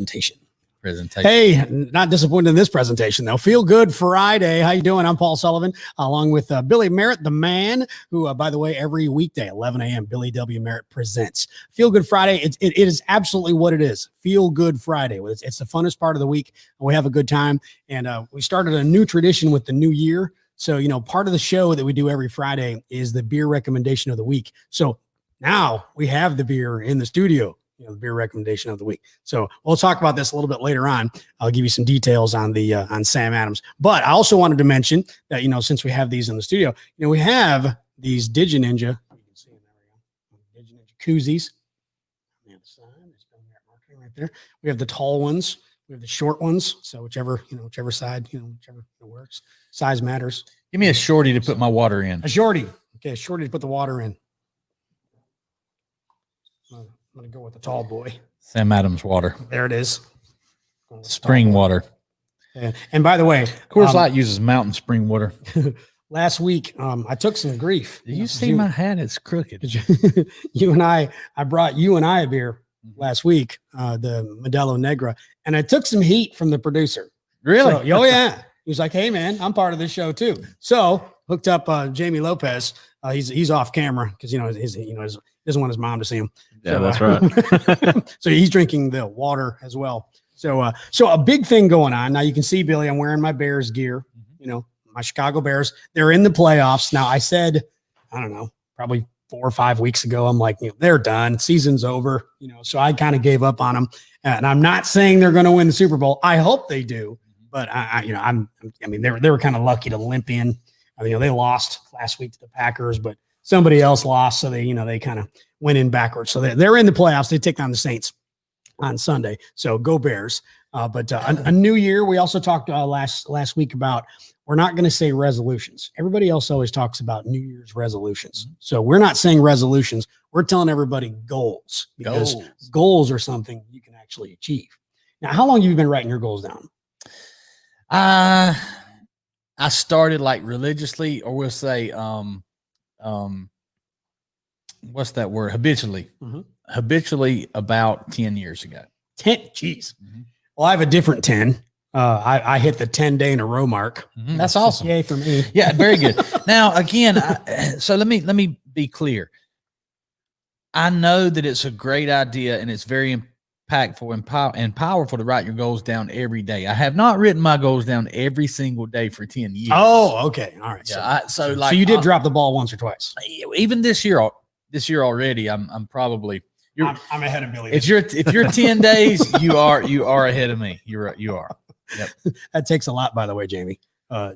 presentation. Hey, not disappointed in this presentation, though. Feel Good Friday. How you doing? I'm Paul Sullivan, along with Billy Merritt, the man who, by the way, every weekday, 11 a.m., Billy W. Merritt presents Feel Good Friday. It is absolutely what it is. Feel Good Friday. It's the funnest part of the week. And we have a good time. And we started a new tradition with the new year. So, you know, part of the show that we do every Friday is the beer recommendation of the week. So now we have the beer in the studio. The beer recommendation of the week. So we'll talk about this a little bit later on. I'll give you some details on the on Sam Adams. But I also wanted to mention that, since we have these in the studio, we have these DigiNinja. You can see them there. DigiNinja koozies. On the other side, there's marketing right there. We have the tall ones. We have the short ones. So whichever side, whichever works. Size matters. Give me a shorty to put my water in. A shorty. Okay, a shorty to put the water in. I'm going to go with the tall boy. Sam Adams water. There it is. Spring water. And by the way, Coors Light uses mountain spring water. Last week, I took some grief. Did you see my hat? It's crooked. I brought you and I a beer last week, the Modelo Negra, and I took some heat from the producer. Really? So, oh, yeah. He was like, hey, man, I'm part of this show, too. So hooked up Jamie Lopez. He's off camera because, he doesn't want his mom to see him. Yeah, that's right. So he's drinking the water as well. So a big thing going on. Now you can see, Billy, I'm wearing my Bears gear, my Chicago Bears. They're in the playoffs. Now I said, I don't know, probably 4 or 5 weeks ago, I'm like, they're done. Season's over, so I kind of gave up on them. And I'm not saying they're going to win the Super Bowl. I hope they do. But they were kind of lucky to limp in. They lost last week to the Packers, but somebody else lost. So they kind of went in backwards. So they're in the playoffs. They take on the Saints on Sunday. So go Bears. But a new year. We also talked last week about, we're not going to say resolutions. Everybody else always talks about New Year's resolutions. So we're not saying resolutions. We're telling everybody goals, because goals are something you can actually achieve. Now, how long have you been writing your goals down? I started like religiously, or we'll say, what's that word? Habitually. Mm-hmm. Habitually about 10 years ago. 10? Geez. Mm-hmm. Well, I have a different 10. I hit the 10-day in a row mark. Mm-hmm. That's awesome. Yay for me. Yeah, very good. Now, again, so let me be clear. I know that it's a great idea and it's very impactful and powerful to write your goals down every day. I have not written my goals down every single day for 10 years. Oh, okay. All right. Yeah, so you did drop the ball once or twice. Even this year already, I'm probably I'm ahead of Billy. If you're 10 days, you are ahead of me. You are. Yep. That takes a lot, by the way, Jamie.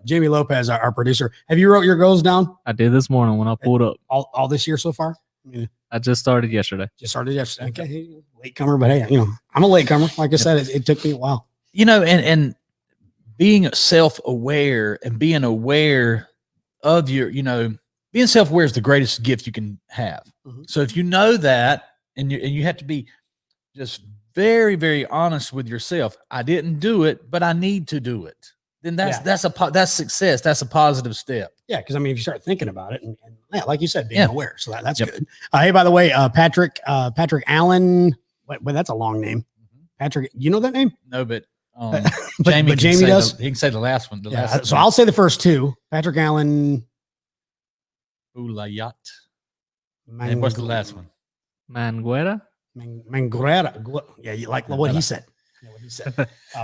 Jamie Lopez, our producer. Have you wrote your goals down? I did this morning when I pulled up. All this year so far? I just started yesterday. Okay. Latecomer, but hey, I'm a latecomer. Like I said, it took me a while. And being self-aware and being aware of your, being self-aware is the greatest gift you can have. Mm-hmm. So if you know that, and you have to be just very, very honest with yourself. I didn't do it, but I need to do it. Then that's success. That's a positive step. Yeah, because if you start thinking about it, and like you said, being aware, so that's good. Hey, by the way, Patrick Allen. Wait, that's a long name. Mm-hmm. Patrick, you know that name? No, but Jamie does. He can say the last one. So I'll say the first two. Patrick Allen. Ulayat. And what's the last one? Manguera. Yeah, you like what he said.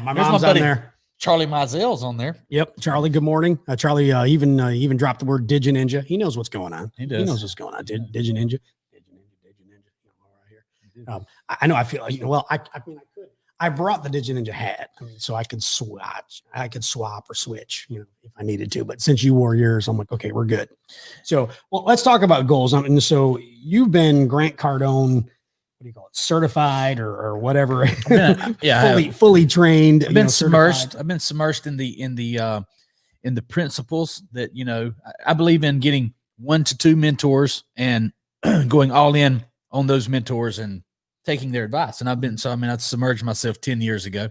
My There's mom's on there. Charlie Mizell's on there. Yep. Charlie, good morning. Charlie even dropped the word DigiNinja. He knows what's going on. He does. He knows what's going on. DigiNinja. Right here. I know. I feel I could. I brought the DigiNinja hat, so I could swap or switch, if I needed to. But since you wore yours, I'm like, okay, we're good. So, let's talk about goals. So you've been Grant Cardone, what do you call it, certified or whatever? Fully trained. I've been submerged. I've been submerged in the principles that I believe in getting 1 to 2 mentors and going all in on those mentors and taking their advice. And I submerged myself 10 years ago.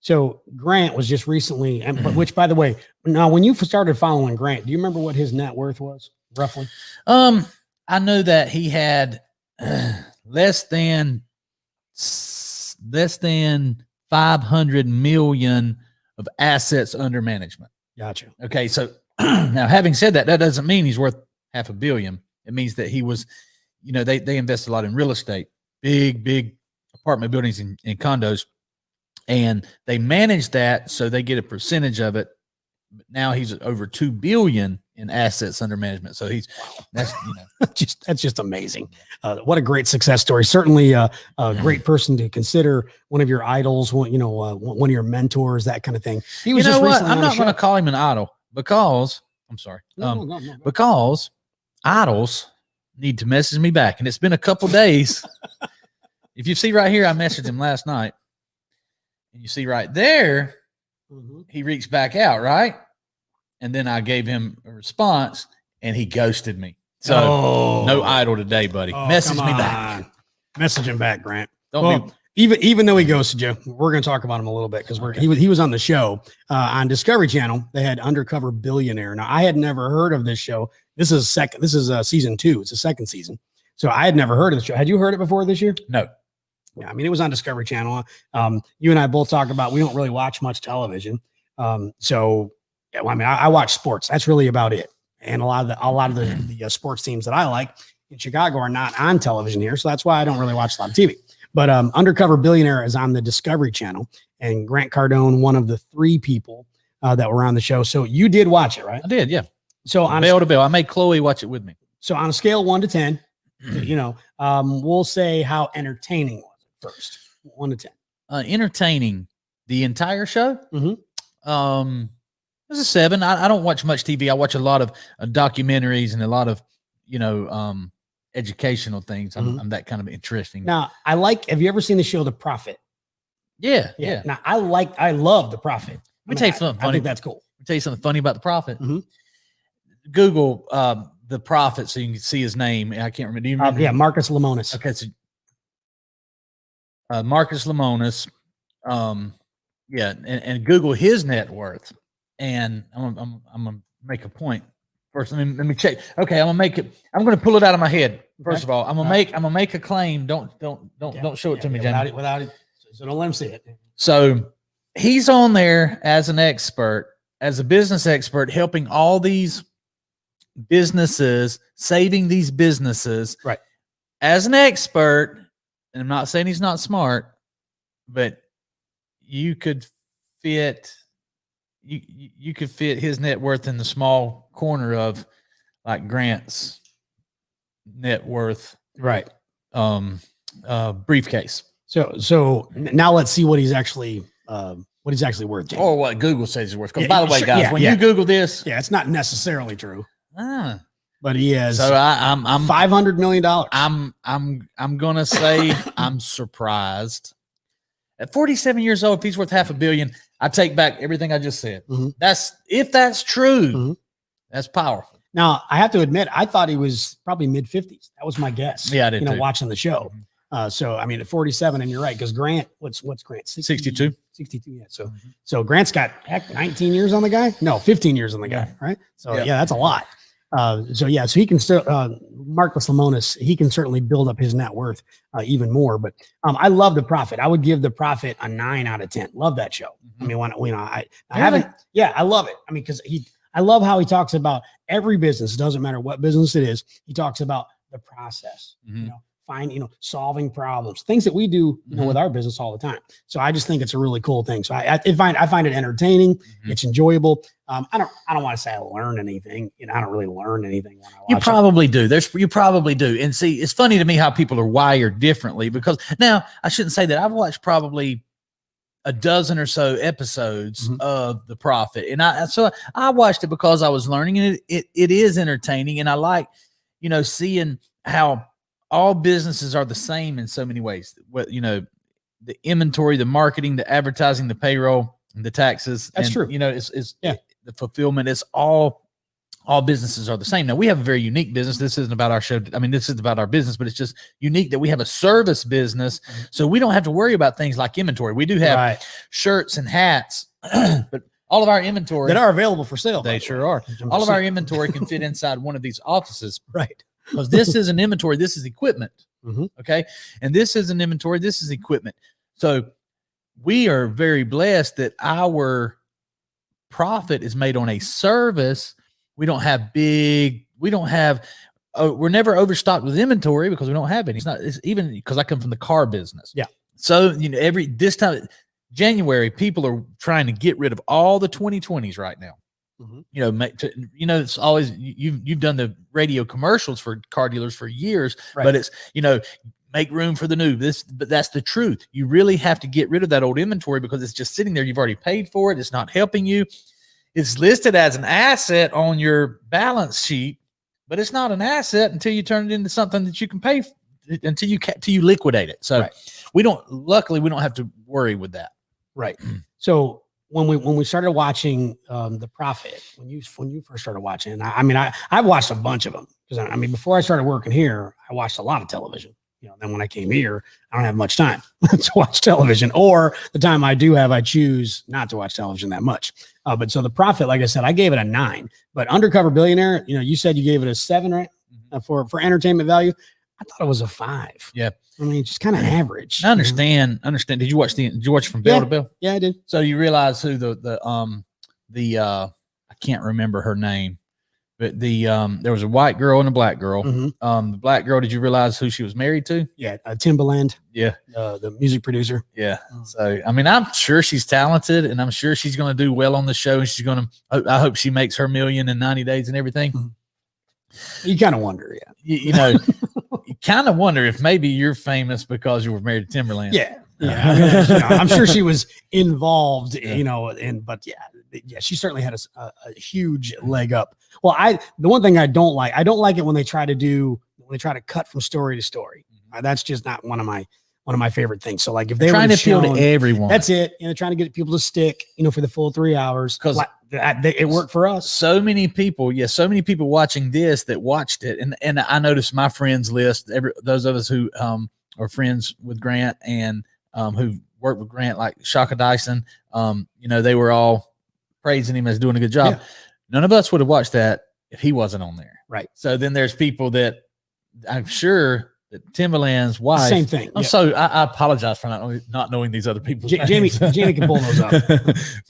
So Grant was just recently, which by the way, now when you started following Grant, do you remember what his net worth was roughly? I know that he had less than 500 million of assets under management. Gotcha. Okay, so now having said that, that doesn't mean he's worth $500 million. It means that he was, they invest a lot in real estate, big apartment buildings and condos, and they manage that so they get a percentage of it. But now he's over $2 billion in assets under management. So that's just amazing. What a great success story. Certainly a great person to consider, one of your idols, one of your mentors, that kind of thing. He was just recently I'm not going to call him an idol because I'm sorry. No. Because idols need to message me back. And it's been a couple days. If you see right here, I messaged him last night. And you see right there, he reached back out, right? And then I gave him a response, and he ghosted me. So no idol today, buddy. Message me back. Message him back, Grant. Don't even though he ghosted you, we're going to talk about him a little bit because he was on the show on Discovery Channel. They had Undercover Billionaire. Now I had never heard of this show. This is season 2. It's the second season. So I had never heard of the show. Had you heard it before this year? No. Yeah, I mean, it was on Discovery Channel. You and I both talk about we don't really watch much television. I watch sports. That's really about it. And a lot of the sports teams that I like in Chicago are not on television here, so that's why I don't really watch a lot of TV. But Undercover Billionaire is on the Discovery Channel, and Grant Cardone, one of the 3 people that were on the show. So you did watch it, right? I did, yeah. So on bell to bell, I made Chloe watch it with me. So on a scale of 1 to 10, we'll say how entertaining was it first, 1 to 10. Entertaining, the entire show. It was a 7. I don't watch much TV. I watch a lot of documentaries and a lot of, educational things. I'm that kind of interesting. Now, have you ever seen the show The Prophet? Yeah. Now, I love The Prophet. Let me tell you something funny. I think that's cool. Let me tell you something funny about The Prophet. Google The Prophet so you can see his name. I can't remember. Do you remember? Marcus Lemonis. Okay, so Marcus Lemonis. And Google his net worth. And I'm gonna make a point first. Let me check. Okay, I'm gonna pull it out of my head. First of all, I'm gonna make a claim. Don't show it to me, Jamie. Without it. So don't let him see it. So he's on there as an expert, as a business expert, helping all these businesses, saving these businesses. Right. As an expert, and I'm not saying he's not smart, but you could fit his net worth in the small corner of like Grant's net worth, right? Briefcase. So now let's see what he's actually worth, Jamie. Or what Google says he's worth. By the way, guys, when you Google this, it's not necessarily true. But he has. So I'm $500 million. I'm gonna say I'm surprised. At 47 years old, if he's worth $500 million, I take back everything I just said. If that's true, that's powerful. Now, I have to admit, I thought he was probably mid-50s. That was my guess. Yeah, I did too. Watching the show. So, I mean, at 47, and you're right, because Grant, what's Grant? 62. 62, yeah. So Grant's got, 19 years on the guy? No, 15 years on the guy, right? So, that's a lot. So he can still, Marcus Lemonis, he can certainly build up his net worth even more. But I love The Prophet. I would give The Prophet a 9 out of 10. Love that show. I mean, I haven't. Yeah, I love it. I mean, because I love how he talks about every business. It doesn't matter what business it is. He talks about the process. Solving problems, things that we do with our business all the time. So I just think it's a really cool thing. So I find it entertaining. It's enjoyable. I don't want to say I learn anything. I don't really learn anything when I watch You probably do. You probably do. And see, it's funny to me how people are wired differently, because now I shouldn't say that. I've watched probably a dozen or so episodes of The Prophet. And I watched it because I was learning, and it is entertaining. And I like, seeing how all businesses are the same in so many ways. The inventory, the marketing, the advertising, the payroll, and the taxes. That's true. The fulfillment. It's all businesses are the same. Now, we have a very unique business. This isn't about our show. I mean, this is about our business, but it's just unique that we have a service business. So we don't have to worry about things like inventory. We do have shirts and hats, but all of our inventory that are available for sale. They sure are. All of our inventory can fit inside one of these offices. Right. Because this is an inventory, this is equipment. Okay. And this is an inventory, this is equipment. So we are very blessed that our profit is made on a service. We don't have we're never overstocked with inventory because we don't have any. It's even because I come from the car business. Yeah. So, this time, January, people are trying to get rid of all the 2020s right now. Mm-hmm. It's always, you've done the radio commercials for car dealers for years, right. But it's, make room for the new. But that's the truth. You really have to get rid of that old inventory because it's just sitting there. You've already paid for it. It's not helping you. It's listed as an asset on your balance sheet, but it's not an asset until you turn it into something that you can pay until you liquidate it. So right. Luckily we don't have to worry with that. Right. So when we started watching The Prophet, when you first started watching, I watched a bunch of them because before I started working here, I watched a lot of television. Then when I came here, I don't have much time to watch television, or the time I do have, I choose not to watch television that much. But so The Prophet, like I said, I gave it a 9, but Undercover Billionaire, you said you gave it a 7, right? Mm-hmm. For entertainment value. I thought it was a 5. Yeah. Just kind of average. I understand. Did you watch it from bell to bell? Yeah, I did. So you realize who I can't remember her name, but there was a white girl and a black girl. Mm-hmm. The black girl, did you realize who she was married to? Yeah, Timbaland. Yeah, the music producer. Yeah. So I'm sure she's talented, and I'm sure she's going to do well on the show. And I hope she makes her $1 million in 90 days and everything. Mm-hmm. You kind of wonder, yeah. You kind of wonder if maybe you're famous because you were married to Timberland. Yeah. I'm sure she was involved, but she certainly had a huge leg up. Well, the one thing I don't like it when they try to cut from story to story. That's just not one of my favorite things. So like if they're trying to appeal to everyone, that's it. Trying to get people to stick, for the full 3 hours because it worked for us. So many people watching this that watched it, and I noticed my friends list. Those of us who are friends with Grant and who worked with Grant, like Shaka Dyson, they were all praising him as doing a good job. Yeah. None of us would have watched that if he wasn't on there. Right. So then there's people that I'm sure that Timberland's wife. Same thing. So I apologize for not knowing these other people. Jamie can pull those up.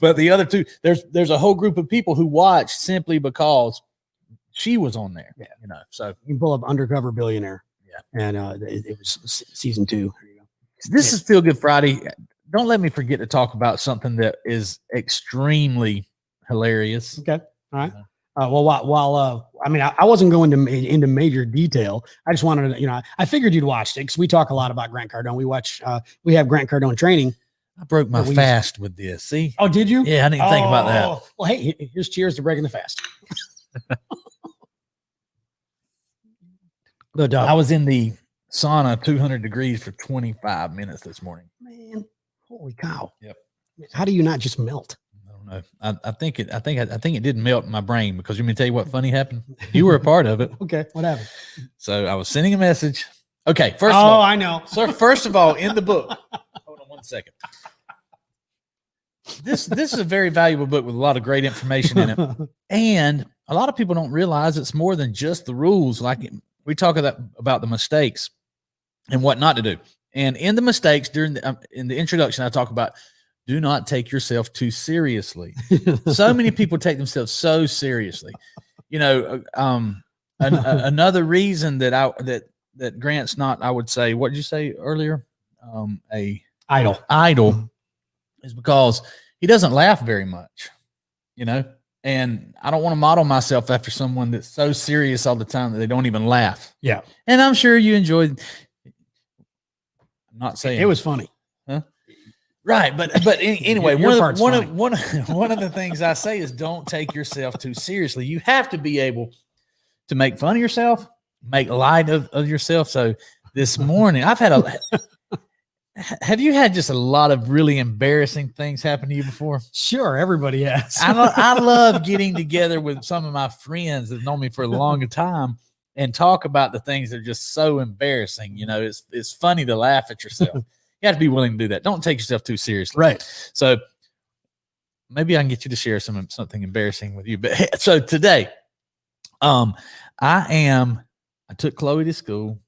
But the other two, there's a whole group of people who watched simply because she was on there. Yeah. So you can pull up Undercover Billionaire. Yeah. And it was season 2. There you go. This is Feel Good Friday. Don't let me forget to talk about something that is extremely hilarious. Okay. All right. While I wasn't going into major detail. I just wanted to, I figured you'd watched it because we talk a lot about Grant Cardone. We have Grant Cardone training. I broke my fast with this. See? Oh, did you? Yeah, I didn't think about that. Well, hey, here's cheers to breaking the fast. But I was in the sauna, 200 degrees for 25 minutes this morning. Man, holy cow! Yep. How do you not just melt? No, I think it didn't melt in my brain because let me tell you what funny happened. You were a part of it. Okay, what happened? So I was sending a message. Okay, first of all, I know. So first of all, in the book, hold on one second. This is a very valuable book with a lot of great information in it, and a lot of people don't realize it's more than just the rules. Like we talk about the mistakes and what not to do. And in the mistakes in the introduction, I talk about. Do not take yourself too seriously. So many people take themselves so seriously. Another reason that Grant's not, I would say, what did you say earlier? A idol is because he doesn't laugh very much, and I don't want to model myself after someone that's so serious all the time that they don't even laugh. Yeah. And I'm sure you enjoyed. I'm not saying it was funny. Huh? Right, but anyway, one of the things I say is don't take yourself too seriously. You have to be able to make fun of yourself, make light of yourself. So this morning, have you had just a lot of really embarrassing things happen to you before? Sure, everybody has. I love getting together with some of my friends that know me for a long time and talk about the things that are just so embarrassing. It's funny to laugh at yourself. You have to be willing to do that. Don't take yourself too seriously. Right. So maybe I can get you to share something embarrassing with you. But so today, I took Chloe to school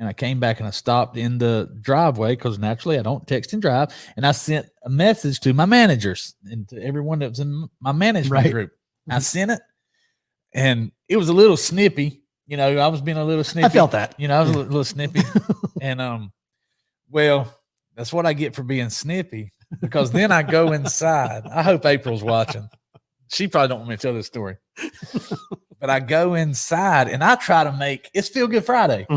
And I came back and I stopped in the driveway because naturally I don't text and drive. And I sent a message to my managers and to everyone that was in my management group. I sent it, and it was a little snippy. You know, I was being a little snippy. I felt that. You know, I was a little snippy. And well, that's what I get for being snippy, because then I go inside. I hope April's watching. She probably don't want me to tell this story. But I go inside and I try to make it's Feel Good Friday.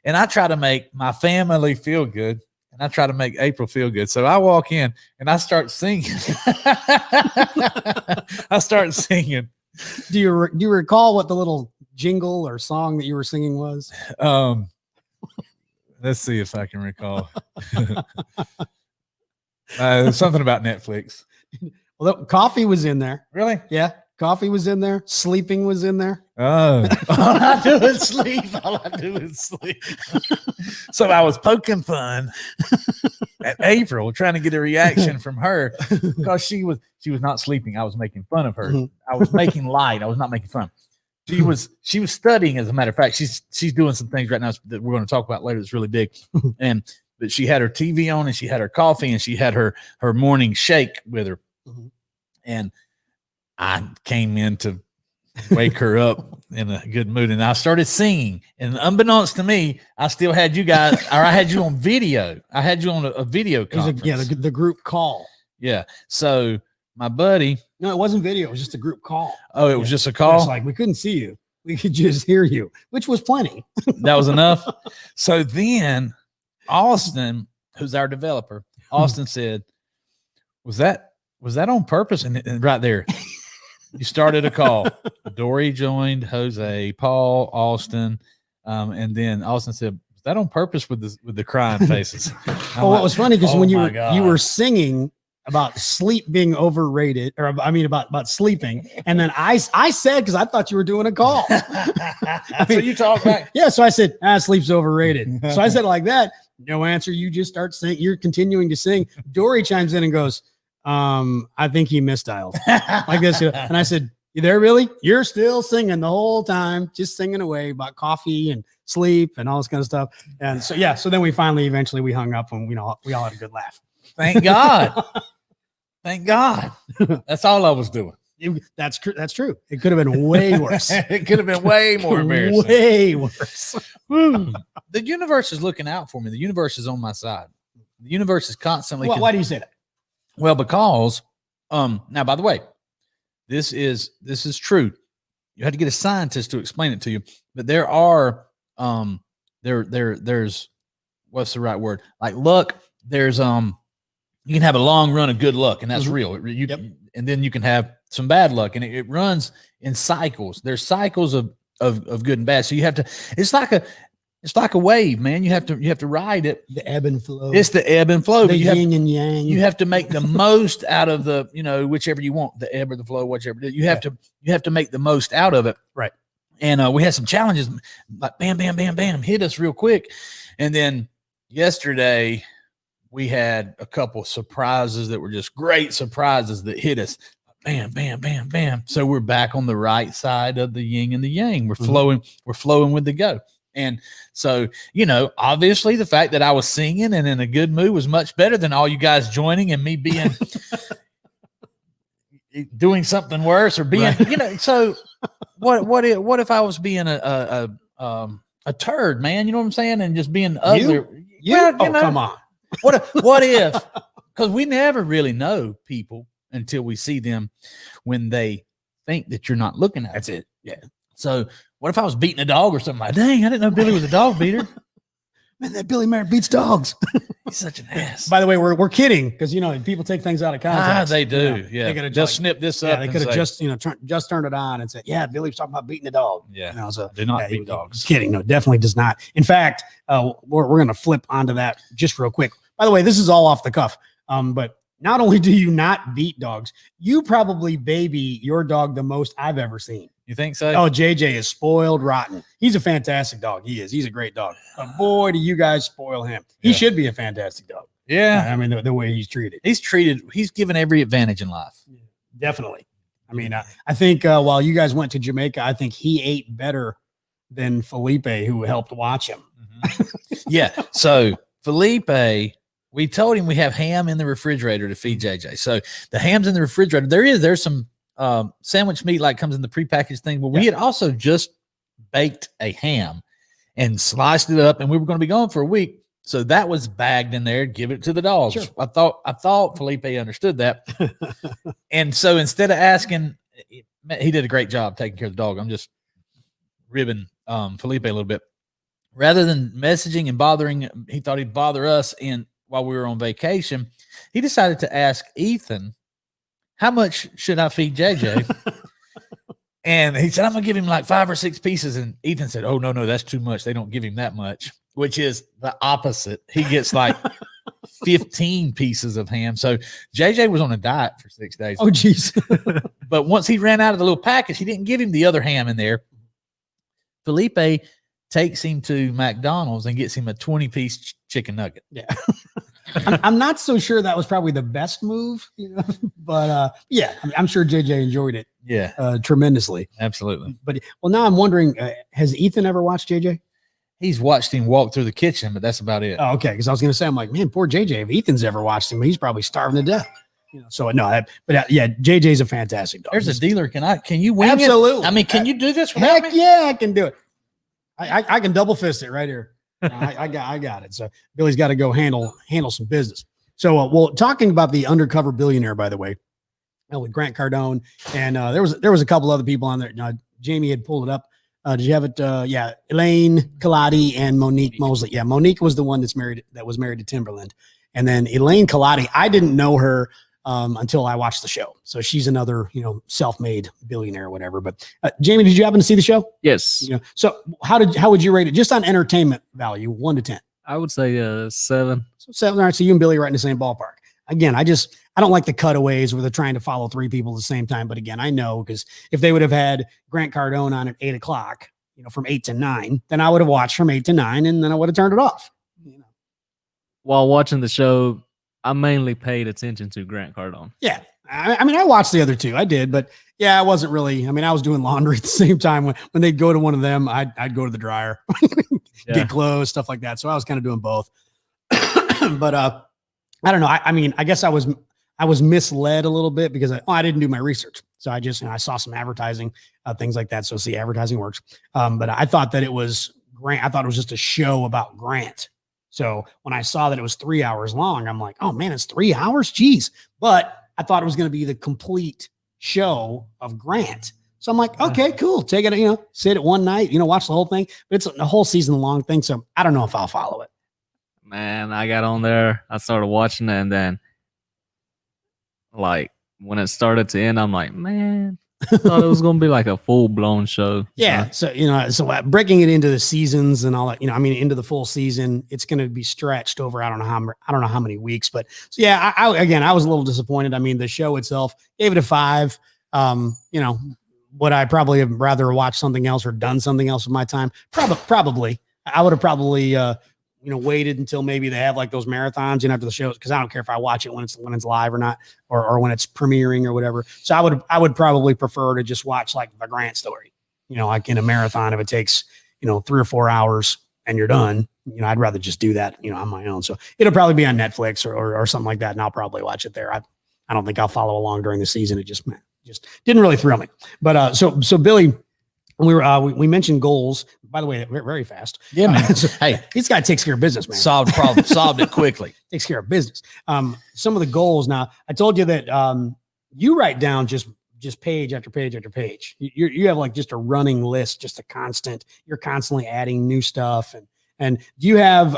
And I try to make my family feel good, and I try to make April feel good. So I walk in and I start singing. I start singing. Do you recall what the little jingle or song that you were singing was? Let's see if I can recall. Something about Netflix. Well, coffee was in there. Really? Yeah. Coffee was in there. Sleeping was in there. Oh, all I do is sleep. All I do is sleep. So I was poking fun at April, trying to get a reaction from her, because she was not sleeping. I was making fun of her. I was making light. I was not making fun. She was studying, as a matter of fact. She's doing some things right now that we're going to talk about later. That's really big. But she had her TV on, and she had her coffee, and she had her morning shake with her. And I came in to wake her up in a good mood, and I started singing. And unbeknownst to me, I still had you guys, or I had you on video. I had you on a video conference. The group call. Yeah. So my buddy. No, it wasn't video. It was just a group call. Oh, it was just a call? It's like we couldn't see you. We could just hear you, which was plenty. That was enough. So then Austin, who's our developer, Austin said, was that on purpose? And right there. You started a call. Dory joined, Jose, Paul, Austin, and then Austin said, "Was that on purpose with the crying faces?" Well, what was funny because when you were singing about sleep being overrated, or I mean about sleeping, and then I said, because I thought you were doing a call. So you talk back. Yeah, so I said, sleep's overrated. So I said like that. No answer. You just start singing. You're continuing to sing. Dory chimes in and goes, I think he misdialed like this. And I said, you there, really? You're still singing the whole time, just singing away about coffee and sleep and all this kind of stuff. And so, yeah. So then we eventually we hung up, and we all had a good laugh. Thank God. Thank God. That's all I was doing. That's true. It could have been way worse. It could have been way more embarrassing. Way worse. The universe is looking out for me. The universe is on my side. The universe is constantly. Why do you say that? Well, because now, by the way, this is true. You had to get a scientist to explain it to you, but there are there's what's the right word? Like luck. There's you can have a long run of good luck, and that's real. And then you can have some bad luck, and it runs in cycles. There's cycles of good and bad. So you have to. It's like a wave, man. You have to ride it. The ebb and flow. It's the ebb and flow. The yin and yang. You have to make the most out of the, whichever you want, the ebb or the flow, whichever. You have to make the most out of it. Right. And we had some challenges, like bam, bam, bam, bam, hit us real quick. And then yesterday we had a couple surprises that were just great surprises that hit us. Bam, bam, bam, bam. So we're back on the right side of the yin and the yang. We're flowing with the go. And so, obviously the fact that I was singing and in a good mood was much better than all you guys joining and me being doing something worse or being, so what if I was being a turd, man? You know what I'm saying? And just being ugly. Come on. What if, because we never really know people until we see them when they think that you're not looking at them. That's it. Yeah. So what if I was beating a dog or something? Like, dang, I didn't know Billy was a dog beater. Man, that Billy Merritt beats dogs. He's such an ass. By the way, we're kidding, because people take things out of context. They do. Yeah, they just snip this up. Yeah, they could have just turned it on and said, "Yeah, Billy was talking about beating a dog." Yeah, so do not beat dogs. Kidding. No, definitely does not. In fact, we're going to flip onto that just real quick. By the way, this is all off the cuff. But not only do you not beat dogs, you probably baby your dog the most I've ever seen. You think so? Oh, JJ is spoiled rotten. He's a fantastic dog. He is. He's a great dog. But boy, do you guys spoil him. He should be a fantastic dog. Yeah. I mean, the way he's treated. He's given every advantage in life. Definitely. I mean, I think while you guys went to Jamaica, I think he ate better than Felipe, who helped watch him. Yeah. So Felipe, we told him we have ham in the refrigerator to feed JJ. So the ham's in the refrigerator. There's some sandwich meat like comes in the prepackaged thing, but we had also just baked a ham and sliced it up, and we were going to be gone for a week. So that was bagged in there. Give it to the dogs. Sure. I thought Felipe understood that. And so instead of asking, he did a great job taking care of the dog. I'm just ribbing Felipe a little bit. Rather than messaging and bothering, he thought he'd bother us while we were on vacation. He decided to ask Ethan, how much should I feed JJ? And he said, I'm going to give him like 5 or 6 pieces. And Ethan said, oh, no, that's too much. They don't give him that much, which is the opposite. He gets like 15 pieces of ham. So JJ was on a diet for 6 days. Oh, geez. But once he ran out of the little package, he didn't give him the other ham in there. Felipe takes him to McDonald's and gets him a 20-piece chicken nugget. Yeah. I'm not so sure that was probably the best move, but yeah, I'm sure JJ enjoyed it. Yeah. Tremendously. Absolutely. But now I'm wondering, has Ethan ever watched JJ? He's watched him walk through the kitchen, but that's about it. Oh, okay. Because I was going to say, I'm like, man, poor JJ. If Ethan's ever watched him, he's probably starving to death. So no, but yeah, JJ's a fantastic dog. There's a dealer. Can you win? Absolutely. I mean, can you do this? Heck yeah, I can do it. I can double fist it right here. I got it. So Billy's got to go handle some business. So well, talking about the undercover billionaire, by the way, with Grant Cardone, and there was a couple other people on there. Jamie had pulled it up. Did you have it? Yeah, Elaine Colati and Monique Mosley. Yeah, Monique was the one that was married to Timberland, and then Elaine Colati. I didn't know her until I watched the show. So she's another, self-made billionaire or whatever. But Jamie, did you happen to see the show? Yes. So how would you rate it just on entertainment value, 1 to 10? I would say 7. So 7. All right. So you and Billy are right in the same ballpark. Again, I don't like the cutaways where they're trying to follow 3 people at the same time. But again, I know because if they would have had Grant Cardone on at 8 o'clock, from 8 to 9, then I would have watched from 8 to 9 and then I would have turned it off. While watching the show, I mainly paid attention to Grant Cardone. Yeah. I mean, I watched the other 2. I did, but yeah, I wasn't really, I was doing laundry at the same time when they'd go to one of them, I'd go to the dryer, get clothes, stuff like that. So I was kind of doing both, but I don't know. I guess I was misled a little bit because I didn't do my research. So I just, I saw some advertising, things like that. So see, advertising works. But I thought that it was Grant. I thought it was just a show about Grant. So when I saw that it was 3 hours long, I'm like, oh man, it's 3 hours. Jeez. But I thought it was going to be the complete show of Grant. So I'm like, okay, cool. Take it, sit it one night, watch the whole thing, but it's a whole season long thing. So I don't know if I'll follow it. Man, I got on there. I started watching it, and then like when it started to end, I'm like, man, I thought it was going to be like a full blown show. Yeah. So, so breaking it into the seasons and all that, into the full season, it's going to be stretched over. I don't know how many weeks, but so yeah, I was a little disappointed. The show itself gave it a 5. Would I probably have rather watched something else or done something else with my time? Probably. I would have probably, waited until maybe they have like those marathons, after the shows. Cause I don't care if I watch it when it's live or not, or when it's premiering or whatever. So I would probably prefer to just watch like the Grant story, like in a marathon, if it takes, 3 or 4 hours and you're done, I'd rather just do that, on my own. So it'll probably be on Netflix or something like that. And I'll probably watch it there. I don't think I'll follow along during the season. It just didn't really thrill me. But, so Billy, we mentioned goals, by the way, very fast. Yeah, man. Hey, this guy takes care of business, man. Solved problem, solved it quickly. Takes care of business. Some of the goals. Now, I told you that you write down just page after page after page. You have like just a running list, just you're constantly adding new stuff. And do you have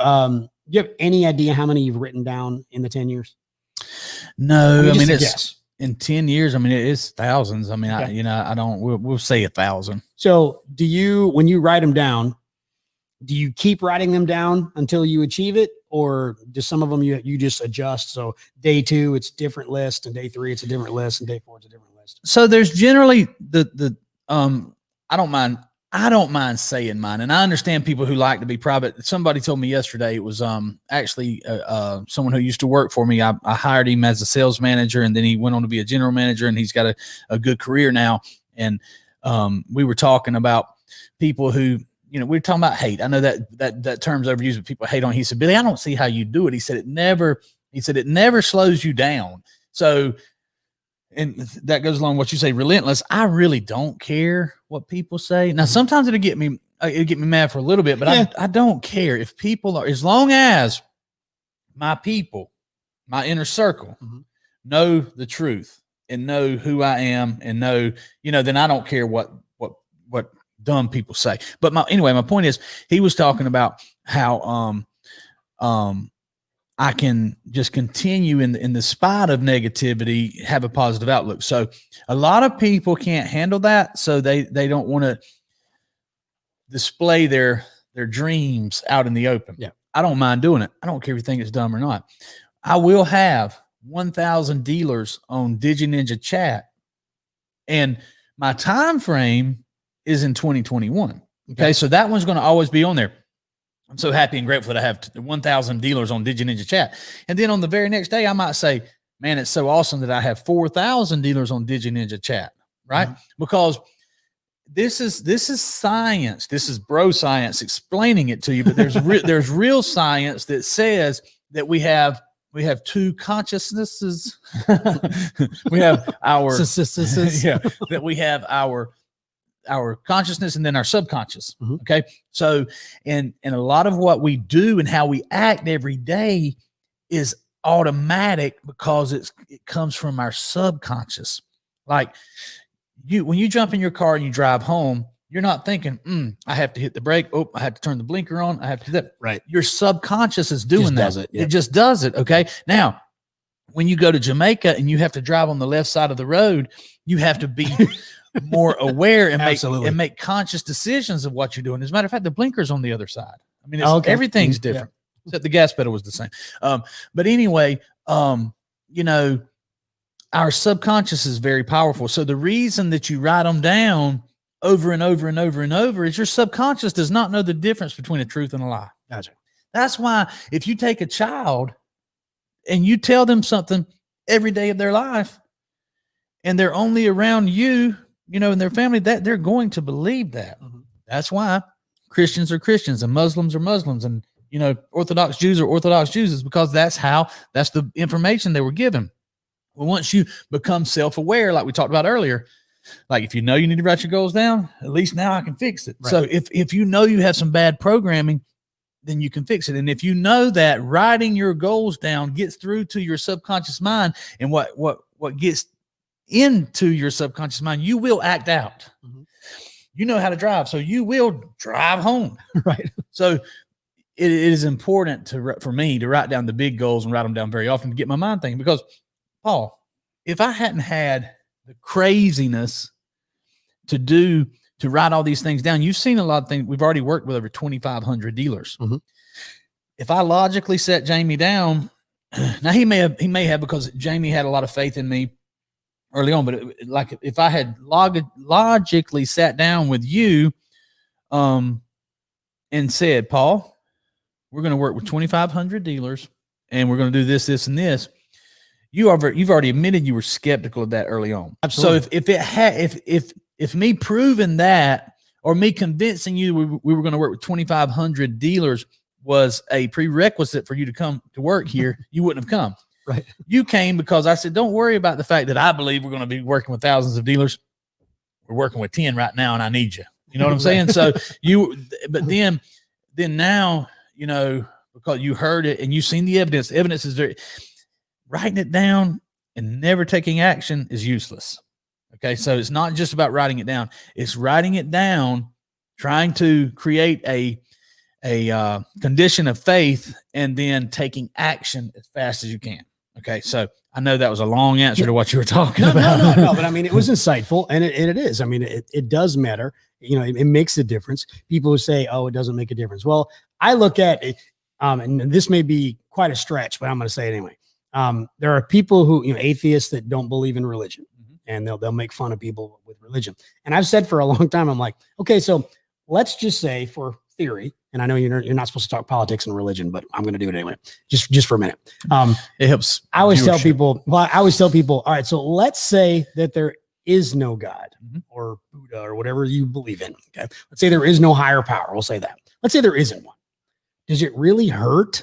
any idea how many you've written down in the 10 years? No, it's in 10 years. It is thousands. Okay. We'll say 1,000. So when you write them down, do you keep writing them down until you achieve it? Or do some of them you just adjust? So day 2, it's a different list, and day 3, it's a different list, and day 4, it's a different list. So there's generally I don't mind saying mine, and I understand people who like to be private. Somebody told me yesterday it was actually someone who used to work for me. I hired him as a sales manager, and then he went on to be a general manager, and he's got a good career now. And we were talking about people who we're talking about hate. I know that term's overused, but people hate on. He said, Billy, I don't see how you do it. He said, it never slows you down. So, and that goes along with what you say, relentless. I really don't care what people say. Now, sometimes it'll get me mad for a little bit, but I don't care if people are, as long as my people, my inner circle, know the truth and know who I am and know, then I don't care what dumb people say. But my point is, he was talking about how I can just continue in the spite of negativity, have a positive outlook. So a lot of people can't handle that, so they don't want to display their dreams out in the open. Yeah, I don't mind doing it. I don't care if you think it's dumb or not. I will have 1,000 dealers on DigiNinja Chat, and my time frame is in 2021. Okay, so that one's going to always be on there. I'm so happy and grateful that I have 1,000 dealers on DigiNinja Chat. And then on the very next day, I might say, man, it's so awesome that I have 4,000 dealers on DigiNinja Chat, right? Because this is science. This is bro science explaining it to you, but there's real science that says that we have two consciousnesses. We have our that we have our consciousness and then our subconscious. Okay. So, and a lot of what we do and how we act every day is automatic because it comes from our subconscious. Like when you jump in your car and you drive home, you're not thinking, I have to hit the brake. Oh, I have to turn the blinker on. I have to do that. Right. Your subconscious is doing that. It just does it. Okay. Now, when you go to Jamaica and you have to drive on the left side of the road, you have to be more aware and make conscious decisions of what you're doing. As a matter of fact, the blinker's on the other side. I mean, everything's different. Except the gas pedal was the same. But anyway, our subconscious is very powerful. So the reason that you write them down over and over and over and over is your subconscious does not know the difference between a truth and a lie. Gotcha. That's why if you take a child and you tell them something every day of their life and they're only around you, and their family, that they're going to believe that. That's why Christians are Christians and Muslims are Muslims and, Orthodox Jews are Orthodox Jews, is because that's the information they were given. Well, once you become self-aware, like we talked about earlier, like if you know you need to write your goals down, at least now I can fix it. Right. So if you know you have some bad programming, then you can fix it. And if you know that writing your goals down gets through to your subconscious mind, and what gets into your subconscious mind, you will act out. You know how to drive, so you will drive home. Right. So it is important for me to write down the big goals and write them down very often to get my mind thinking. Because, Paul, if I hadn't had the craziness to write all these things down, you've seen a lot of things. We've already worked with over 2,500 dealers. If I logically set Jamie down, now he may have because Jamie had a lot of faith in me early on, but like if I had logically sat down with you and said, Paul, we're going to work with 2,500 dealers and we're going to do this, this, and this. You've already admitted you were skeptical of that early on. Absolutely. So if me proving that or me convincing you we were going to work with 2,500 dealers was a prerequisite for you to come to work here, you wouldn't have come. Right. You came because I said, don't worry about the fact that I believe we're going to be working with thousands of dealers. We're working with 10 right now and I need you. You know what I'm saying? So but then now, because you heard it and you've seen the evidence. Evidence is writing it down and never taking action is useless. Okay. So it's not just about writing it down. It's writing it down, trying to create a condition of faith and then taking action as fast as you can. Okay. So I know that was a long answer to what you were talking about. No, but I mean, it was insightful and it is. I mean, it does matter. It makes a difference. People who say, oh, it doesn't make a difference. Well, I look at it, and this may be quite a stretch, but I'm going to say it anyway. There are people who, atheists that don't believe in religion, and they'll make fun of people with religion. And I've said for a long time, I'm like, okay, so let's just say for theory, and I know you're not supposed to talk politics and religion, but I'm going to do it anyway, just for a minute. It helps. I always tell people, all right, so let's say that there is no God Mm-hmm. or Buddha or whatever you believe in. Okay. Let's say there is no higher power. We'll say that. Let's say there isn't one. Does it really hurt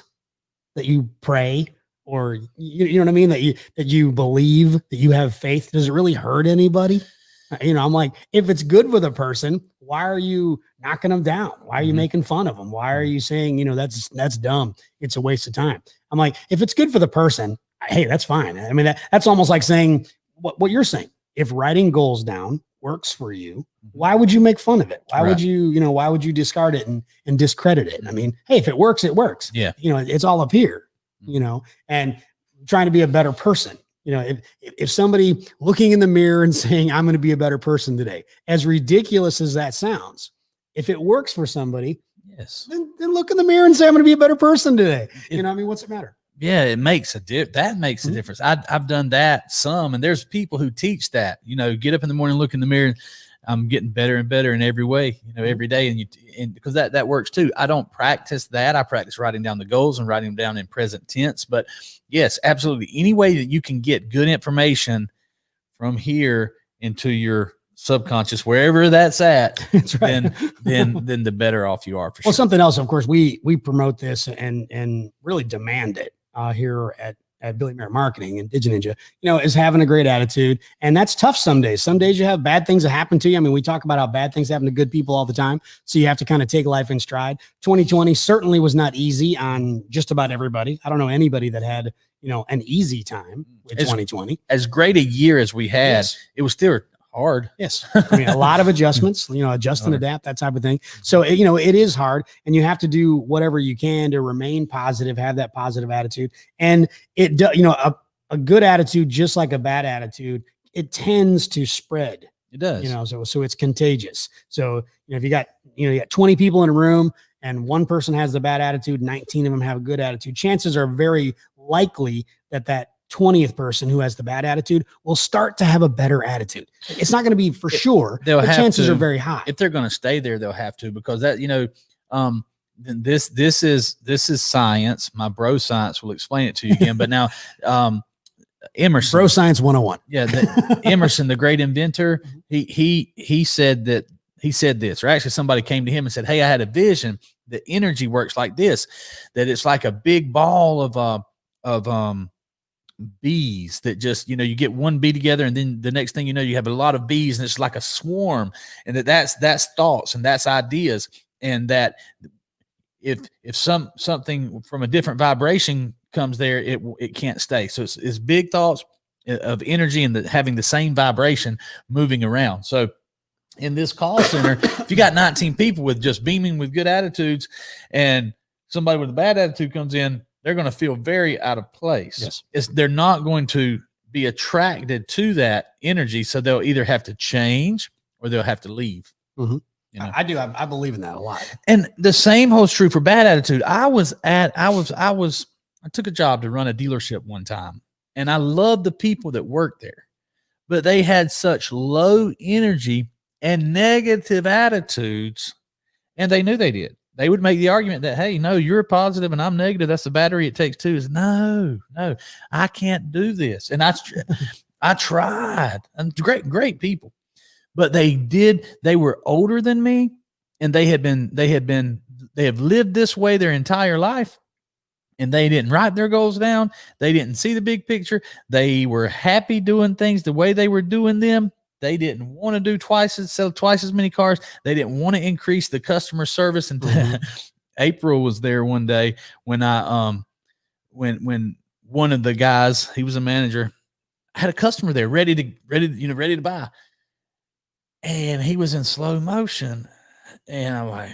that you pray or you know what I mean? That you believe, that you have faith? Does it really hurt anybody? I'm like, if it's good for the person, why are you knocking them down? Why are you making fun of them? Why are you saying, that's dumb? It's a waste of time. I'm like, if it's good for the person, hey, that's fine. I mean, that's almost like saying what you're saying. If writing goals down works for you, why would you make fun of it? Why would you, why would you discard it and discredit it? I mean, hey, if it works, it works. Yeah. It's all up here, and trying to be a better person. If somebody looking in the mirror and saying, I'm going to be a better person today, as ridiculous as that sounds, if it works for somebody, yes, then look in the mirror and say, I'm going to be a better person today. What's the matter? Yeah, it makes that makes a difference. I've done that some, and there's people who teach that, get up in the morning, look in the mirror, and I'm getting better and better in every way, every day. And because that works too. I don't practice that. I practice writing down the goals and writing them down in present tense. But yes, absolutely. Any way that you can get good information from here into your subconscious, wherever that's at, that's right. then the better off you are for sure. Well, something else, of course, we promote this and really demand it here at Billy Merritt Marketing and DigiNinja, is having a great attitude. And that's tough some days. Some days you have bad things that happen to you. I mean, we talk about how bad things happen to good people all the time. So you have to kind of take life in stride. 2020 certainly was not easy on just about everybody. I don't know anybody that had, an easy time with 2020. As great a year as we had, yes. It was still hard. Yes. I mean, a lot of adjustments, adjust and adapt, that type of thing. So, it is hard, and you have to do whatever you can to remain positive, have that positive attitude. And a good attitude, just like a bad attitude, it tends to spread. It does. So it's contagious. So, if you got 20 people in a room and one person has the bad attitude, 19 of them have a good attitude, chances are very likely that 20th person who has the bad attitude will start to have a better attitude. It's not going to be for sure. The chances are very high. If they're going to stay there, they'll have to, because that, this is science. My bro science will explain it to you again. But now, Emerson, bro science 101. Yeah. Emerson, the great inventor, he said this, or actually somebody came to him and said, hey, I had a vision that energy works like this, that it's like a big ball of bees that just, you get one bee together, and then the next thing you have a lot of bees, and it's like a swarm, and that's thoughts and that's ideas, and that if something from a different vibration comes there, it can't stay. So it's big thoughts of energy and having the same vibration moving around. So in this call center, if you got 19 people with just beaming with good attitudes, and somebody with a bad attitude comes in, they're going to feel very out of place. Yes. They're not going to be attracted to that energy. So they'll either have to change or they'll have to leave. Mm-hmm. I believe in that a lot. And the same holds true for bad attitude. I took a job to run a dealership one time, and I loved the people that worked there, but they had such low energy and negative attitudes, and they knew they did. They would make the argument that, hey, no, you're positive and I'm negative. That's the battery it takes two. Is no, I can't do this. And I tried. And great people, but they were older than me, and they have lived this way their entire life, and they didn't write their goals down. They didn't see the big picture. They were happy doing things the way they were doing them. They didn't want to sell twice as many cars. They didn't want to increase the customer service. And April was there one day when when one of the guys, he was a manager, had a customer there ready to buy, and he was in slow motion, and I'm like,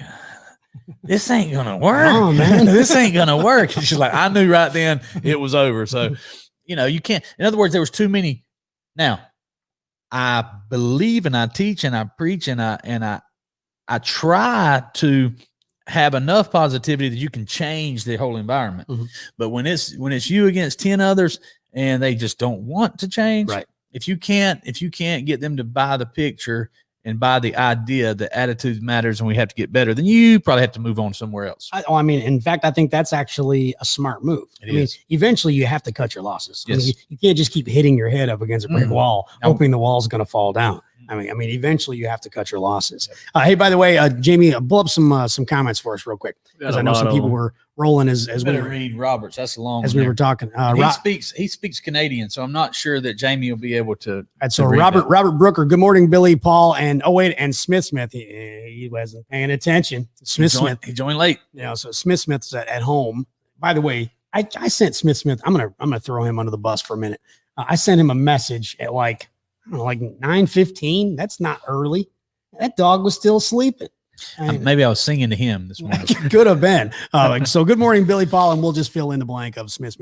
this ain't gonna work. Oh man, this ain't gonna work. And she's like, I knew right then it was over. So, you can't. In other words, there was too many. Now, I believe and I teach and I preach and I try to have enough positivity that you can change the whole environment. Mm-hmm. But when it's you against 10 others and they just don't want to change, right? If you can't get them to buy the picture, and buy the idea that attitude matters and we have to get better, then you probably have to move on somewhere else. I mean, in fact, I think that's actually a smart move. I mean, eventually you have to cut your losses. Yes. I mean, you can't just keep hitting your head up against a brick wall, hoping the wall's going to fall down. I mean, eventually you have to cut your losses. Hey, by the way, Jamie, pull up some comments for us real quick, because I know some people were rolling as we were read Roberts. That's a long as we were talking. He speaks Canadian, so I'm not sure that Jamie will be able to. So Robert Brooker. Good morning, Billy, Paul, and Smith. He wasn't paying attention. Smith. He joined late. So Smith's at home. By the way, I sent Smith. I'm gonna throw him under the bus for a minute. I sent him a message at like 9:15. That's not early. That dog was still sleeping. Maybe I was singing to him this morning. Could have been. So good morning, Billy, Paul, and we'll just fill in the blank of Smith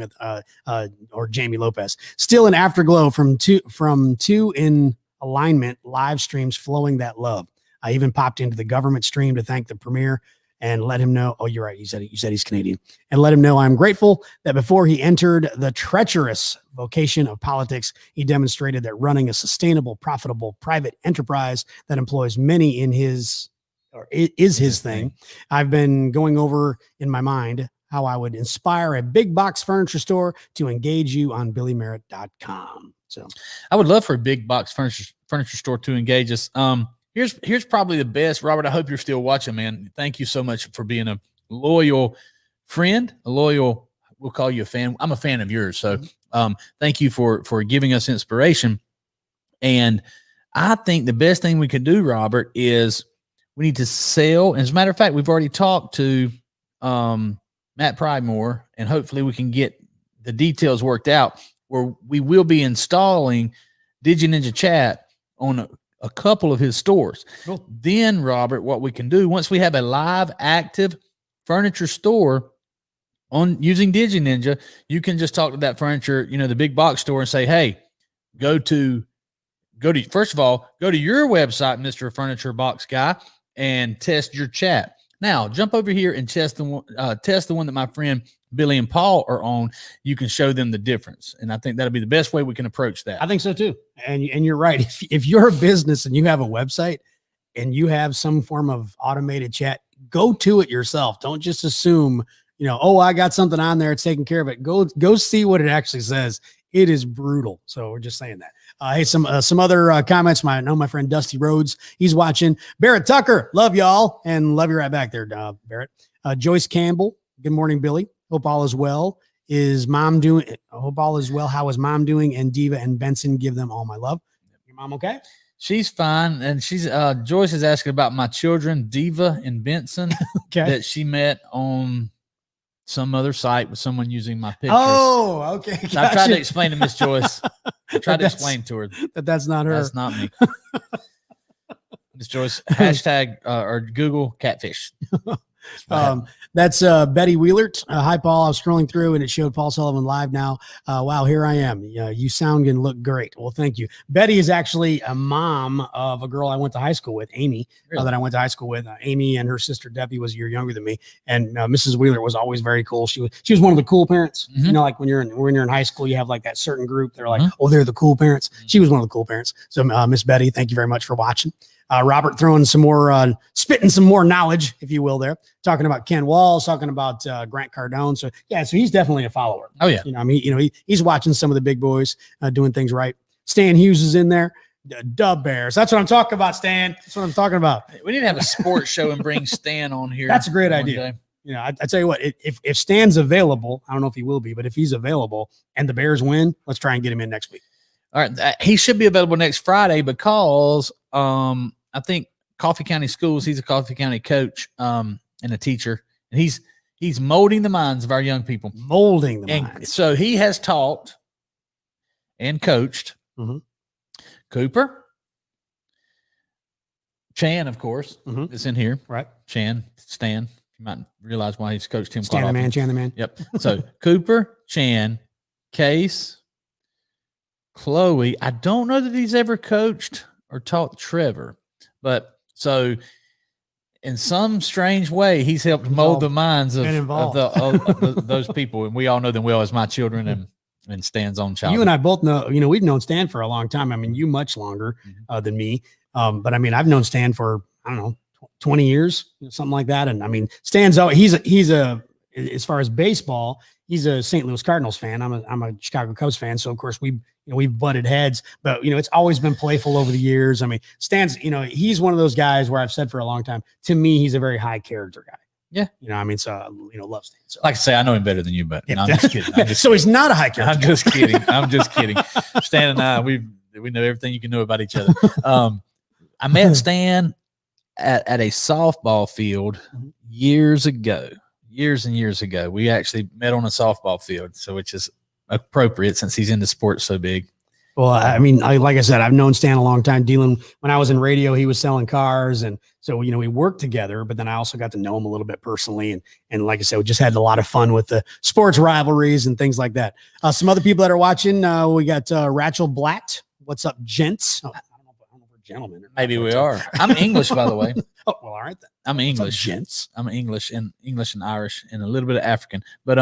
or Jamie Lopez. Still an afterglow from two in alignment live streams flowing that love. I even popped into the government stream to thank the premier and let him know. Oh, you're right. You said he's Canadian, and let him know I'm grateful that before he entered the treacherous vocation of politics, he demonstrated that running a sustainable, profitable private enterprise that employs many is his thing. I've been going over in my mind how I would inspire a big box furniture store to engage you on BillyMerritt.com. So I would love for a big box furniture store to engage us. Here's probably the best. Robert, I hope you're still watching, man. Thank you so much for being a loyal friend, we'll call you a fan. I'm a fan of yours. So thank you for giving us inspiration. And I think the best thing we could do, Robert, is we need to sell. As a matter of fact, we've already talked to Matt Pridemore, and hopefully we can get the details worked out where we will be installing DigiNinja Chat on a couple of his stores. Cool. Then, Robert, what we can do, once we have a live, active furniture store on using DigiNinja, you can just talk to that furniture, the big box store, and say, hey, go to first of all, go to your website, Mr. Furniture Box Guy, and test your chat. Now, jump over here and test the one that my friend Billy and Paul are on. You can show them the difference, and I think that'll be the best way we can approach that. I think so too. And you're right. If you're a business and you have a website and you have some form of automated chat, go to it yourself. Don't just assume, I got something on there, it's taking care of it. Go see what it actually says. It is brutal. So we're just saying that. Hey, some other comments. I know my friend Dusty Rhodes, he's watching. Barrett Tucker, love y'all, and love you right back there, Barrett. Joyce Campbell, good morning, Billy. Hope all is well. Is mom doing? I hope all is well. How is mom doing? And Diva and Benson, give them all my love. Your mom okay? She's fine, and she's Joyce is asking about my children, Diva and Benson, that she met on some other site with someone using my pictures. Oh, okay. So I tried to explain to Miss Joyce. I tried to explain to her that's not her. That's not me. Miss Joyce, hashtag or Google catfish. That's Betty Wheelert. Hi, Paul. I was scrolling through and it showed Paul Sullivan live now. Wow, here I am. You sound and look great. Well, thank you. Betty is actually a mom of a girl I went to high school with, Amy, that I went to high school with. Amy and her sister Debbie was a year younger than me. And Mrs. Wheeler was always very cool. She was one of the cool parents. Mm-hmm. Like when you're in high school, you have like that certain group. They're like, oh, they're the cool parents. She was one of the cool parents. So Miss Betty, thank you very much for watching. Robert throwing some more, spitting some more knowledge, if you will, there. Talking about Ken Walls, talking about Grant Cardone. So, yeah, so he's definitely a follower. Oh, yeah. He's watching some of the big boys doing things right. Stan Hughes is in there. Dub Bears. That's what I'm talking about, Stan. That's what I'm talking about. We need to have a sports show and bring Stan on here. That's a great idea. I tell you what, if Stan's available, I don't know if he will be, but if he's available and the Bears win, let's try and get him in next week. All right. He should be available next Friday because I think Coffee County Schools, he's a Coffee County coach and a teacher, and he's molding the minds of our young people. Molding the minds. So he has taught and coached Cooper, Chan, of course, is in here. Right. Stan. You might realize why he's coached him. Chan the man. Yep. So Cooper, Chan, Case, Chloe. I don't know that he's ever coached or taught Trevor, but so in some strange way, he's helped mold the minds of those people. And we all know them well as my children and Stan's own child. You and I both know, we've known Stan for a long time. I mean, you much longer than me. But I mean, I've known Stan for, I don't know, 20 years, something like that. And I mean, Stan's out. He's a, as far as baseball, he's a St. Louis Cardinals fan. I'm a Chicago Cubs fan. So of course we've butted heads, but it's always been playful over the years. I mean, Stan's, he's one of those guys where I've said for a long time, to me, he's a very high character guy. Yeah. I mean, so, love Stan. So. Like I say, I know him better than you, but no, I'm just kidding. So he's not a high character. I'm just kidding. I'm just kidding. Stan and I, we know everything you can know about each other. I met Stan at a softball field years and years ago. We actually met on a softball field, so which is appropriate since he's into sports so big. Well, I mean, like I said, I've known Stan a long time. Dealing when I was in radio, he was selling cars, and so we worked together. But then I also got to know him a little bit personally, and like I said, we just had a lot of fun with the sports rivalries and things like that. Some other people that are watching, we got Rachel Blatt. What's up, gents? Oh, I don't know if we're gentlemen. Maybe we are. I'm English, by the way. Oh, well, all right then. I'm English, gents. I'm English and Irish and a little bit of African. But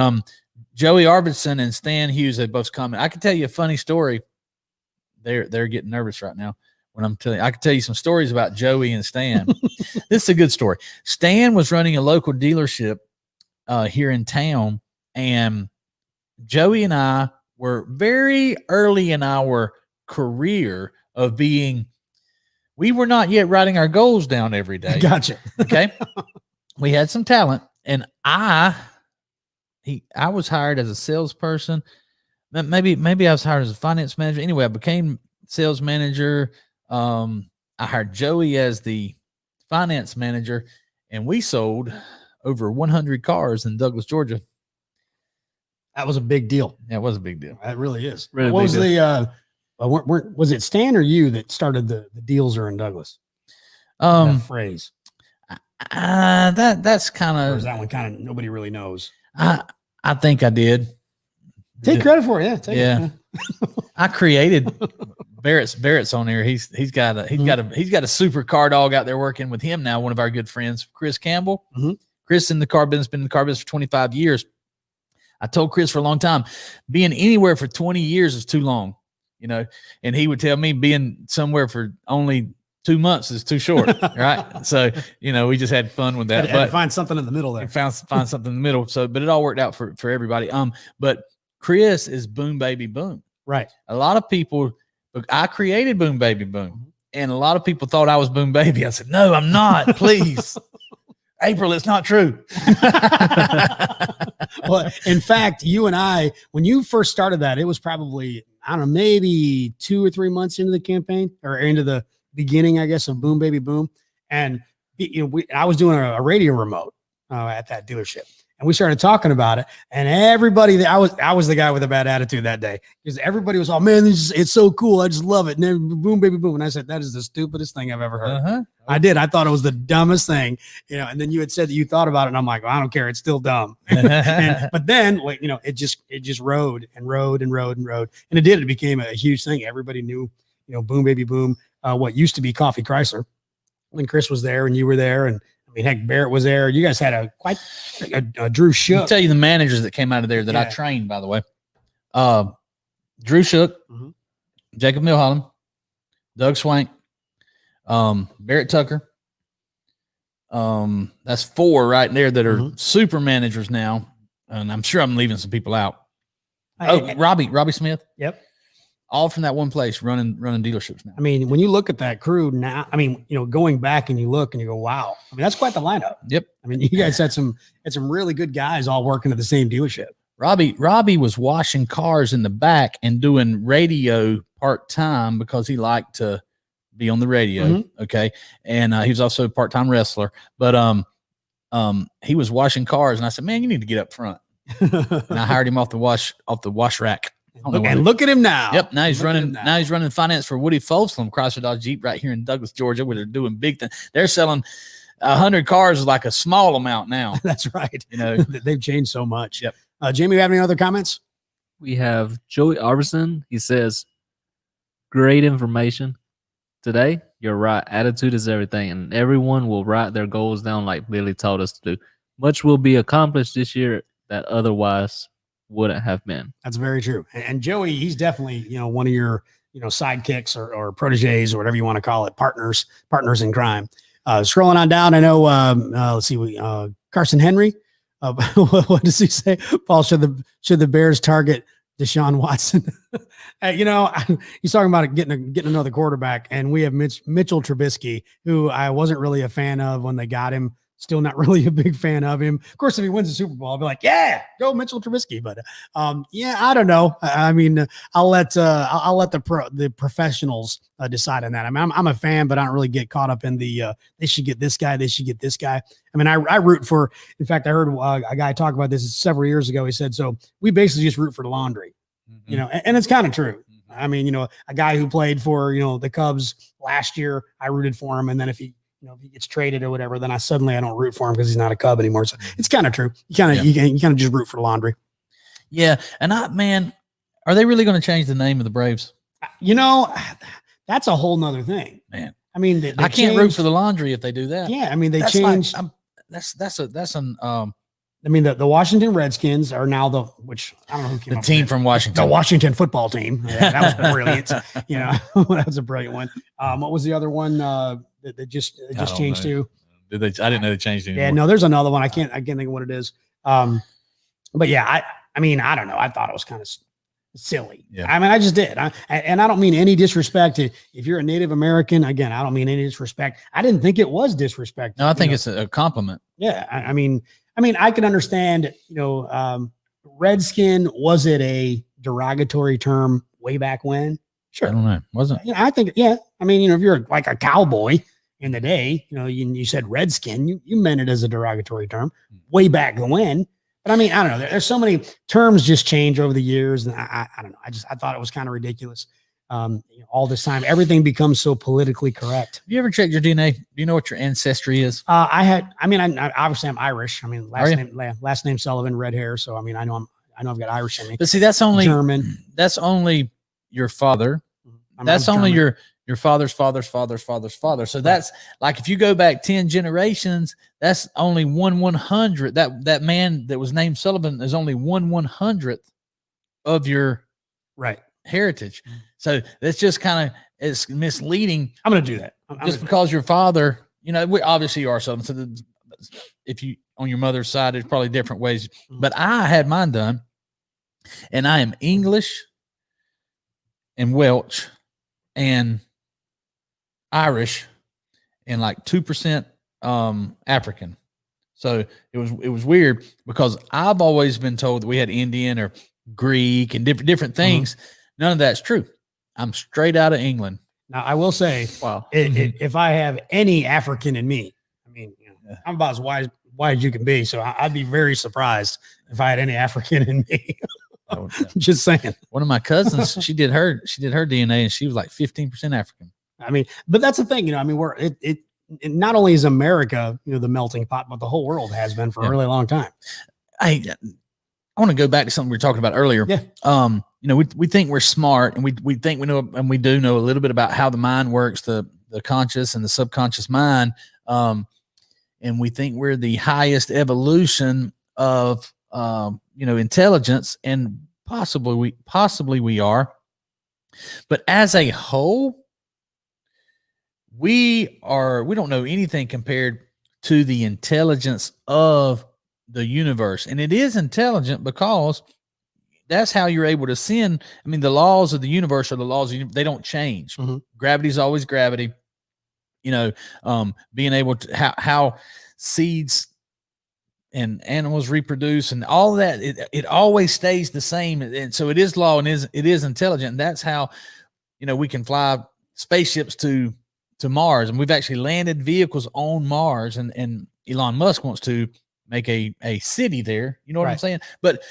Joey Arvidsson and Stan Hughes, they both comment. I can tell you a funny story. They're getting nervous right now when I'm telling you. I can tell you some stories about Joey and Stan. This is a good story. Stan was running a local dealership here in town, and Joey and I were very early in our career of being. We were not yet writing our goals down every day. Gotcha. Okay. We had some talent, and I was hired as a salesperson. Maybe I was hired as a finance manager. Anyway, I became sales manager. I hired Joey as the finance manager, and we sold over 100 cars in Douglas, Georgia. That was a big deal. Yeah, it was a big deal. That really is. Really what was big the was it Stan or you that started the deals are in Douglas? That phrase. That's kind Or of is that one kind of nobody really knows? I think I did. Take credit for it. Yeah. I created Barrett's on here. He's got a super car dog out there working with him now. One of our good friends, Chris Campbell. Chris in the car business, been in the car business for 25 years. I told Chris for a long time, being anywhere for 20 years is too long, and he would tell me being somewhere for only 2 months is too short. Right. So, we just had fun with that, but find something in the middle there. Find something in the middle. So, but it all worked out for everybody. But Chris is Boom Baby Boom. Right. A lot of people, I created Boom Baby Boom, and a lot of people thought I was Boom Baby. I said, no, I'm not. Please. April, it's not true. Well, in fact, you and I, when you first started that, it was probably, I don't know, maybe 2 or 3 months into the campaign or into the beginning, I guess, of Boom Baby Boom. And, I was doing a radio remote at that dealership. And we started talking about it, and everybody I was the guy with a bad attitude that day because everybody was all, man, it's so cool. I just love it. And then Boom Baby Boom. And I said, that is the stupidest thing I've ever heard. I did. I thought it was the dumbest thing, and then you had said that you thought about it. And I'm like, well, I don't care. It's still dumb. But then, it just rode and rode and rode and rode. And it did. It became a huge thing. Everybody knew, Boom Baby Boom, what used to be Coffee Chrysler when Chris was there and you were there. And I mean, heck, Barrett was there. You guys had quite a Drew Shook. I'll tell you the managers that came out of there that I trained, by the way. Drew Shook, Jacob Milholland, Doug Swank, Barrett Tucker. That's 4 right there that are super managers now. And I'm sure I'm leaving some people out. Robbie Smith. Yep. All from that one place running dealerships now. I mean, when you look at that crew now, I mean, going back and you look and you go, wow. I mean, that's quite the lineup. Yep. I mean, you guys had some really good guys all working at the same dealership. Robbie was washing cars in the back and doing radio part-time because he liked to be on the radio. Okay. And he was also a part-time wrestler, but he was washing cars, and I said, man, you need to get up front. And I hired him off the wash rack. Look at him now. Yep. Now he's running finance for Woody Folsom, Chrysler Dodge Jeep, right here in Douglas, Georgia, where they're doing big things. They're selling 100 cars is like a small amount now. That's right. They've changed so much. Yep. Jamie, you have any other comments? We have Joey Arvidsson. He says, great information. Today, you're right. Attitude is everything, and everyone will write their goals down like Billy taught us to do. Much will be accomplished this year that otherwise wouldn't have been. That's very true. And Joey, he's definitely, one of your sidekicks or proteges or whatever you want to call it, partners in crime. Scrolling on down, I know, let's see, Carson Henry, what does he say? Paul, should the Bears target Deshaun Watson? He's talking about getting another quarterback, and we have Mitchell Trubisky, who I wasn't really a fan of when they got him. Still not really a big fan of him. Of course, if he wins the Super Bowl, I'll be like, yeah, go Mitchell Trubisky. But I don't know. I mean, I'll let the professionals decide on that. I mean, I'm a fan, but I don't really get caught up in the they should get this guy, they should get this guy. I mean, I root for. In fact, I heard a guy talk about this several years ago. He said, so we basically just root for the laundry, and it's kind of true. I mean, a guy who played for the Cubs last year, I rooted for him, and then if he gets traded or whatever, then I don't root for him because he's not a Cub anymore. So it's kind of true. You kind of just root for the laundry. Yeah. And are they really going to change the name of the Braves? That's a whole nother thing, man. I mean, I can't root for the laundry if they do that. Yeah. I mean, they changed. I mean, the Washington Redskins are now which I don't know who came up team with from Washington. The Washington football team. Yeah, that was brilliant. That was a brilliant one. What was the other one that just changed to? Did they? I didn't know they changed it. Yeah, no, there's another one. I can't think of what it is. But yeah, I mean, I don't know. I thought it was kind of silly. Yeah. I mean, I just did. And I don't mean any disrespect if you're a Native American. Again, I don't mean any disrespect. I didn't think it was disrespect. No, I think it's a compliment. Yeah, I mean, I can understand, Redskin, was it a derogatory term way back when? Sure. I don't know. Wasn't it? I think, yeah. I mean, if you're like a cowboy in the day, you said Redskin, you meant it as a derogatory term way back when. But I mean, I don't know. There's so many terms just change over the years. And I don't know. I thought it was kind of ridiculous. All this time, everything becomes so politically correct. Have you ever checked your DNA? Do you know what your ancestry is? I obviously I'm Irish. I mean, last name Sullivan, red hair. So, I mean, I know I've got Irish in me. But see, that's only German. That's only your father. That's only your father's father's father's father's father. So that's like, if you go back 10 generations, that's only 1/100. That man that was named Sullivan is only 1/100th of your heritage. So that's just it's misleading. I'm going to do that. Because your father, we obviously are Southern. So if you on your mother's side, there's probably different ways. But I had mine done, and I am English and Welsh and Irish and like 2% African. So it was weird because I've always been told that we had Indian or Greek and different things. None of that's true. I'm straight out of England. Now, I will say, wow, if I have any African in me, I mean, I'm about as wise as you can be. So I'd be very surprised if I had any African in me. Just saying. One of my cousins, she did her DNA, and she was like 15% African. I mean, but that's the thing, I mean, it not only is America, the melting pot, but the whole world has been for a really long time. I want to go back to something we were talking about earlier. Yeah. We think we're smart, and we think we know, and we do know a little bit about how the mind works, the conscious and the subconscious mind. And we think we're the highest evolution of, intelligence, and possibly we are. But as a whole, we don't know anything compared to the intelligence of the universe. And it is intelligent because that's how you're able to send. I mean, the laws of the universe are the laws they don't change. Gravity is always gravity. Being able to how seeds and animals reproduce and all that, it always stays the same. And so it is law, and it is intelligent. And that's how, we can fly spaceships to Mars, and we've actually landed vehicles on Mars, and Elon Musk wants to make a city there. You know what I'm saying? But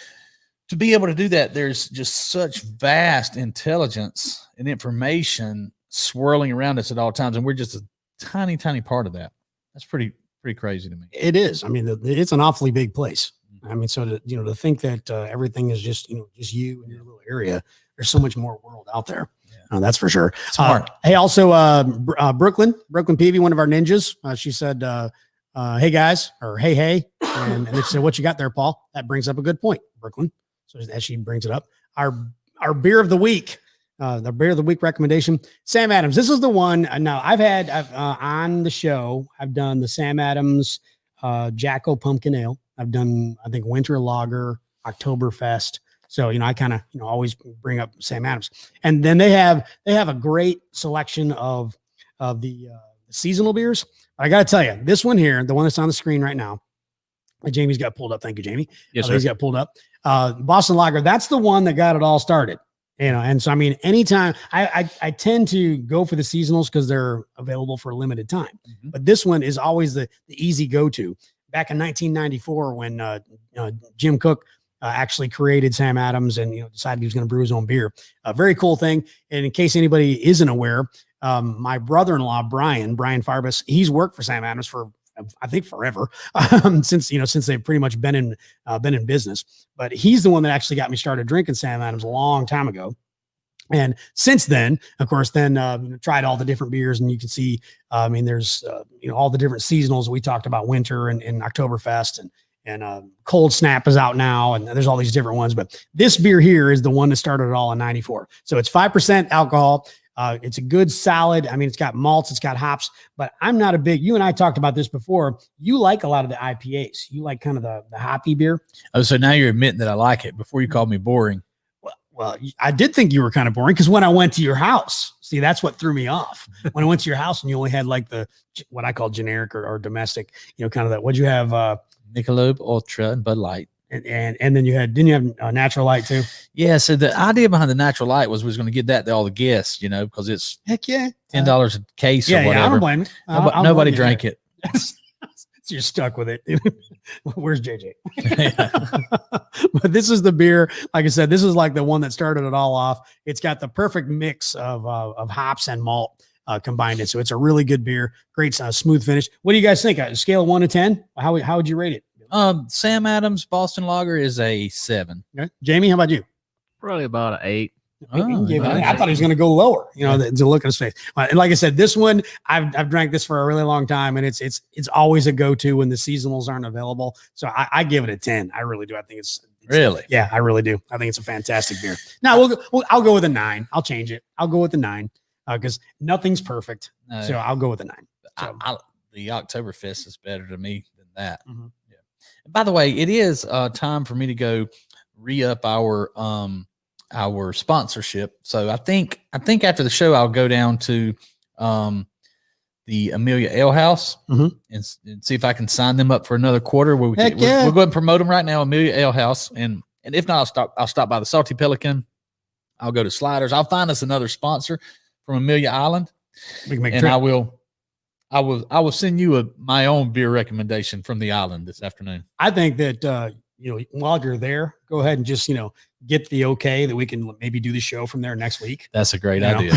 to be able to do that, there's just such vast intelligence and information swirling around us at all times, and we're just a tiny part of that. That's pretty crazy to me. It is. I mean, it's an awfully big place. I mean, so to think that everything is just just you and your little area. There's so much more world out there. Yeah. That's for sure. Smart. Hey, also Brooklyn Peavy, one of our ninjas. She said, "Hey guys," or "Hey," and they said, "What you got there, Paul?" That brings up a good point, Brooklyn. So as she brings it up, our beer of the week. the beer of the week recommendation, Sam Adams. This is the one. Now I've on the show, I've done the Sam Adams Jacko Pumpkin Ale. I've done, I think, Winter Lager, Oktoberfest. So, I kind of, always bring up Sam Adams. And then they have a great selection of the seasonal beers. I got to tell you, this one here, the one that's on the screen right now, Jamie's got pulled up. Thank you, Jamie. Yes, sir. He's got pulled up. Boston Lager. That's the one that got it all started. And so, I mean, anytime I tend to go for the seasonals because they're available for a limited time, but this one is always the easy go-to. Back in 1994, when Jim Cook actually created Sam Adams and, decided he was going to brew his own beer, a very cool thing. And in case anybody isn't aware, my brother-in-law, Brian Farbus, he's worked for Sam Adams for, I think, forever, since they've pretty much been in business. But he's the one that actually got me started drinking Sam Adams a long time ago. And since then, of course, tried all the different beers, and you can see, there's all the different seasonals. We talked about winter and Oktoberfest, and Cold Snap is out now, and there's all these different ones. But this beer here is the one that started it all in '94. So it's 5% alcohol. It's a good solid. It's got malts, it's got hops, but I'm not you and I talked about this before. You like a lot of the IPAs. You like kind of the hoppy beer. Oh, so now you're admitting that I like it. Before you called me boring. Well, I did think you were kind of boring because when I went to your house, see, that's what threw me off. When I went to your house and you only had like what I call generic or domestic, kind of that. What'd you have? Michelob Ultra and Bud Light. And then didn't you have Natural Light too? Yeah. So the idea behind the Natural Light was we was going to get that to all the guests, because it's heck yeah, $10 a case or whatever. Yeah, I don't blame it. Nobody drank it. So you're stuck with it. Where's JJ? But this is the beer. Like I said, this is like the one that started it all off. It's got the perfect mix of hops and malt combined in. So it's a really good beer. Great smooth finish. What do you guys think? A scale of 1 to 10? How would you rate it? Sam Adams Boston Lager is a 7. Okay. Jamie, how about you? Probably about an 8. I thought he was going to go lower, to look at his face. And like I said, this one, I've drank this for a really long time, and it's always a go-to when the seasonals aren't available. So I give it a 10. I really do. I think it's really, yeah, I really do. I think it's a fantastic beer. Now I'll go with a 9. I'll change it. I'll go with a 9 because nothing's perfect. So I'll go with a 9. So. The Oktoberfest is better to me than that. Mm-hmm. Yeah. And by the way, it is time for me to go re-up our sponsorship. So I think after the show, I'll go down to the Amelia Ale House and see if I can sign them up for another quarter. We'll go ahead and promote them right now, Amelia Ale House. And if not, I'll stop by the Salty Pelican. I'll go to Sliders. I'll find us another sponsor from Amelia Island. We can make and I will send you my own beer recommendation from the island this afternoon. I think that while you're there, go ahead and just get the okay that we can maybe do the show from there next week. That's a great idea.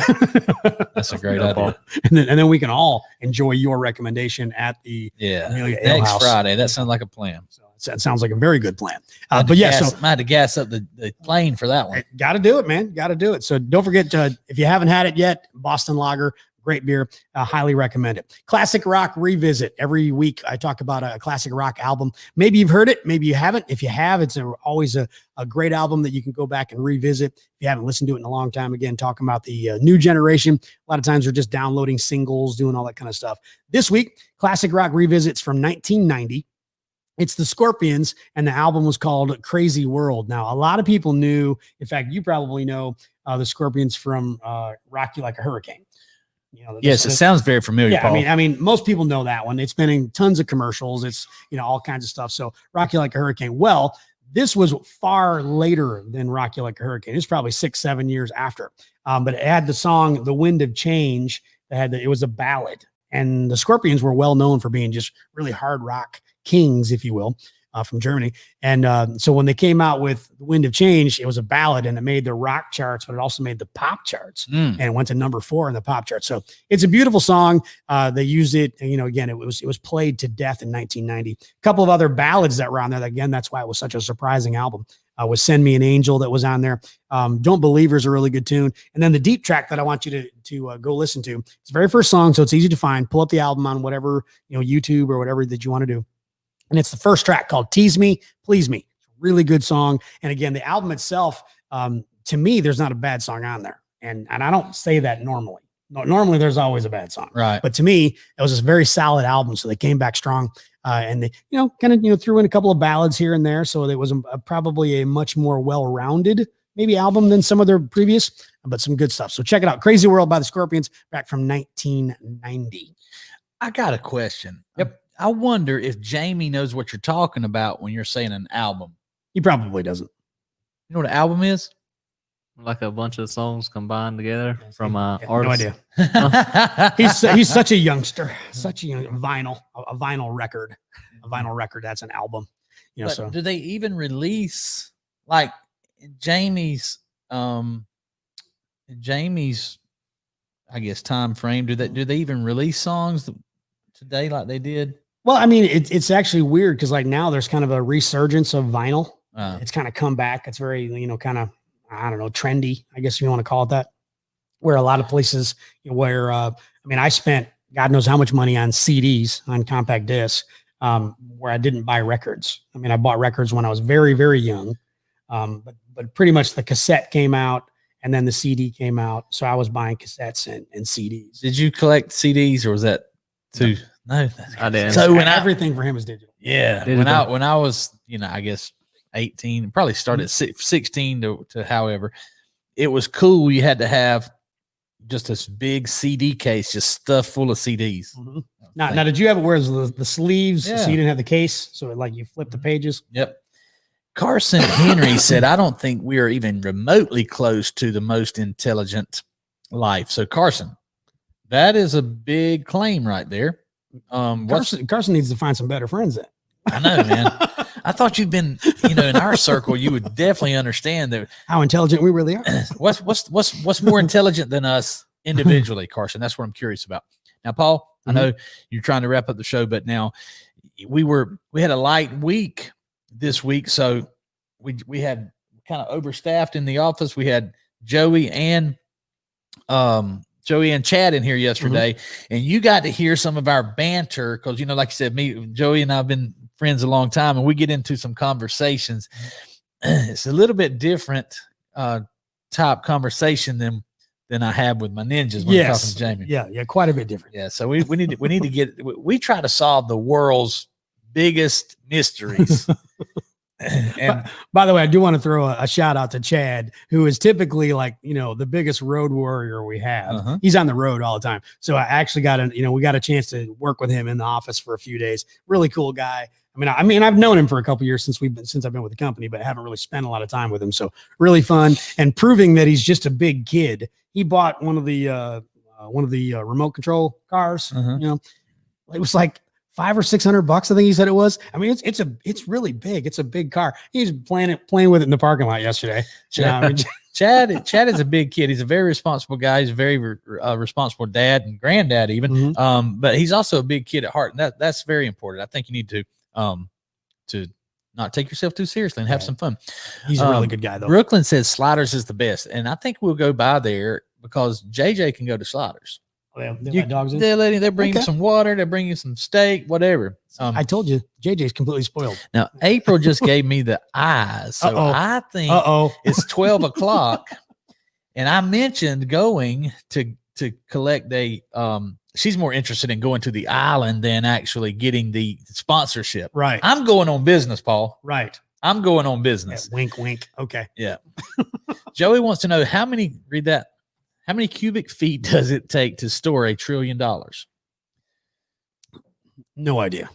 That's a great idea. And then we can all enjoy your recommendation at the Amelia Ale next House. Friday. That sounds like a plan. So that sounds like a very good plan. I had to gas up the plane for that one. Got to do it, man. Got to do it. So don't forget if you haven't had it yet, Boston Lager. Great beer. Highly recommend it. Classic Rock Revisit. Every week I talk about a classic rock album. Maybe you've heard it. Maybe you haven't. If you have, it's always a great album that you can go back and revisit. If you haven't listened to it in a long time, again, talking about the new generation. A lot of times they're just downloading singles, doing all that kind of stuff. This week, Classic Rock Revisits from 1990. It's the Scorpions, and the album was called Crazy World. Now, a lot of people knew, in fact, you probably know the Scorpions from Rock You Like a Hurricane. Yes, it sounds very familiar. Yeah, Paul. I mean, most people know that one. It's been in tons of commercials. It's all kinds of stuff. So, Rock You Like a Hurricane. Well, this was far later than Rock You Like a Hurricane. It's probably 6-7 years after. But it had the song "The Wind of Change." It was a ballad, and the Scorpions were well known for being just really hard rock kings, if you will. From Germany. And so when they came out with The Wind of Change, it was a ballad and it made the rock charts, but it also made the pop charts and it went to number 4 in the pop charts. So it's a beautiful song. They used it, again, it was played to death in 1990. A couple of other ballads that were on there. Again, that's why it was such a surprising album. Was Send Me an Angel that was on there. Don't Believer is a really good tune. And then the deep track that I want you to go listen to. It's the very first song, so it's easy to find. Pull up the album on whatever, YouTube or whatever that you want to do. And it's the first track called Tease Me, Please Me. It's a really good song. And again, the album itself, to me, there's not a bad song on there. And I don't say that normally. Normally there's always a bad song. Right. But to me, it was a very solid album. So they came back strong. And they, kind of, threw in a couple of ballads here and there. So it was probably a much more well-rounded maybe album than some of their previous, but some good stuff. So check it out. Crazy World by the Scorpions, back from 1990. I got a question. Yep. I wonder if Jamie knows what you're talking about when you're saying an album. He probably doesn't. You know what an album is? Like a bunch of songs combined together from No artists. idea. He's such a youngster, such a young a vinyl record. A vinyl record, that's an album. But So do they even release like Jamie's I guess time frame? Do they even release songs today like they did? well, I mean, it's actually weird because like now there's kind of a resurgence of vinyl. It's kind of come back. It's very, kind of, I don't know, trendy, I guess you want to call it that. Where a lot of places where, I spent God knows how much money on CDs, on compact discs, where I didn't buy records. I bought records when I was very, very young. But pretty much the cassette came out and then the CD came out. So I was buying cassettes and CDs. Did you collect CDs or was that too? No, I did. So everything for him is digital. Yeah. Digital. When I was, I guess 18, probably started at 16 to however, it was cool. You had to have just this big CD case, just stuffed full of CDs. Mm-hmm. Now, did you have it where the sleeves, Yeah. so you didn't have the case? So like you flip the pages? Yep. Carson Henry said, I don't think we are even remotely close to the most intelligent life. So Carson, that is a big claim right there. Carson needs to find some better friends then. I know, man. I thought you'd been, in our circle, you would definitely understand that. How intelligent we really are. What's more intelligent than us individually, Carson? That's what I'm curious about. Now, Paul, I know you're trying to wrap up the show, but now we had a light week this week, so we had kind of overstaffed in the office. We had Joey and Chad in here yesterday, and you got to hear some of our banter because, like you said, Joey and I have been friends a long time, and we get into some conversations. It's a little bit different type conversation than I have with my ninjas when I'm talking to Jamie. Yeah, quite a bit different. Yeah, so we need to we try to solve the world's biggest mysteries. And by the way, I do want to throw a shout out to Chad, who is typically like, the biggest road warrior we have. He's on the road all the time. So I actually we got a chance to work with him in the office for a few days. Really cool guy. I've known him for a couple years since I've been with the company, but I haven't really spent a lot of time with him. So really fun and proving that he's just a big kid. He bought one of the remote control cars. It was like $500 or $600. I think he said it was. It's really big. It's a big car. He's playing with it in the parking lot yesterday. Chad is a big kid. He's a very responsible guy. He's a very responsible dad and granddad even. But he's also a big kid at heart, and that's very important. I think you need to not take yourself too seriously and have some fun. He's a really good guy, though. Brooklyn says Sliders is the best, and I think we'll go by there because JJ can go to Sliders. They let dogs in? They bring you some water, they bring you some steak, whatever. I told you, JJ's completely spoiled. Now, April just gave me the eyes, so I think it's 12 o'clock, and I mentioned going to collect she's more interested in going to the island than actually getting the sponsorship. Right. I'm going on business, Paul. Right. I'm going on business. Yeah, wink, wink. Okay. Yeah. Joey wants to know how many cubic feet does it take to store $1 trillion? No idea.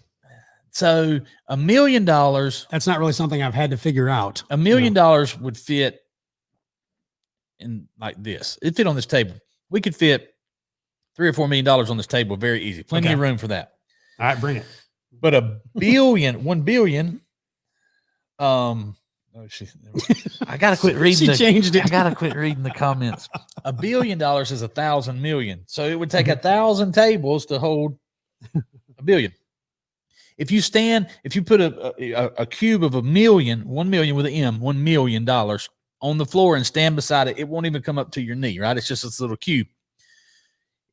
So $1 million. That's not really something I've had to figure out. $1 million would fit in like this. It'd fit on this table. We could fit $3 or $4 million on this table. Very easy. Plenty of room for that. All right, bring it. But $1 billion. I gotta quit reading. Changed it. I gotta quit reading the comments. $1 billion is 1,000 million, so it would take 1,000 tables to hold $1 billion. If you put a cube of $1 million with an M, $1 million on the floor and stand beside it, it won't even come up to your knee, right? It's just this little cube.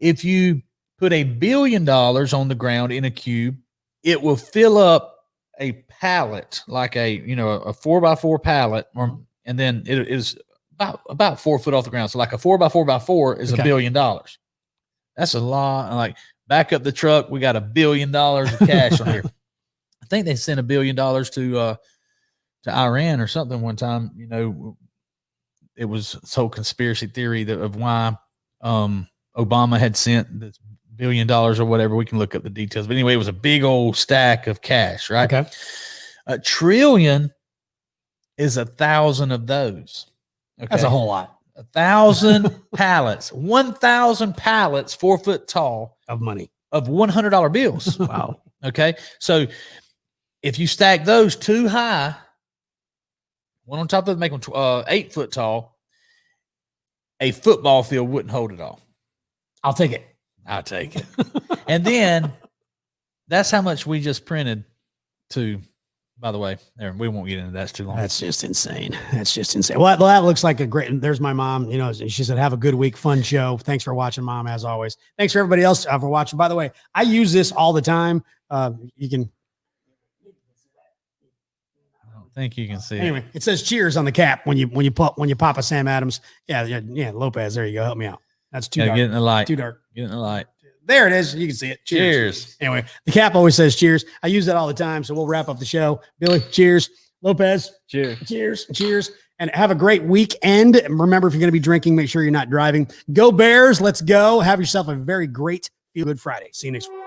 If you put $1 billion on the ground in a cube, it will fill up a pallet, like a 4x4 pallet, and then it is about 4 foot off the ground. So like a 4x4x4 is $1 billion. That's a lot. Like back up the truck, we got $1 billion of cash on here. I think they sent $1 billion to Iran or something one time. You know, it was this whole conspiracy theory of why Obama had sent this $1 billion or whatever. We can look up the details. But anyway, it was a big old stack of cash, right? Okay. A trillion is 1,000 of those. Okay. That's a whole lot 1,000 pallets, 1,000 pallets, 4 foot tall of money of $100 bills. Wow. Okay. So if you stack those too high, one on top of it, make them 8 foot tall, a football field wouldn't hold it all. I'll take it. I'll take it. And then that's how much we just printed to, by the way, there, we won't get into that. It's too long. That's just insane. That's just insane. Well, that looks like a great, there's my mom, you know, she said, have a good week. Fun show. Thanks for watching, Mom, as always. Thanks for everybody else for watching. By the way, I use this all the time. You can, I don't think you can see anyway, it says cheers on the cap when you pop a Sam Adams. Yeah. Lopez. There you go. Help me out. That's too dark. Get in the light. Too dark. Get in the light. There it is. You can see it. Cheers. Anyway, the cap always says cheers. I use that all the time. So we'll wrap up the show. Billy, cheers. Lopez, Cheers. Cheers. Cheers. And have a great weekend. And remember, if you're going to be drinking, make sure you're not driving. Go Bears. Let's go. Have yourself a very great Feel Good Friday. See you next week.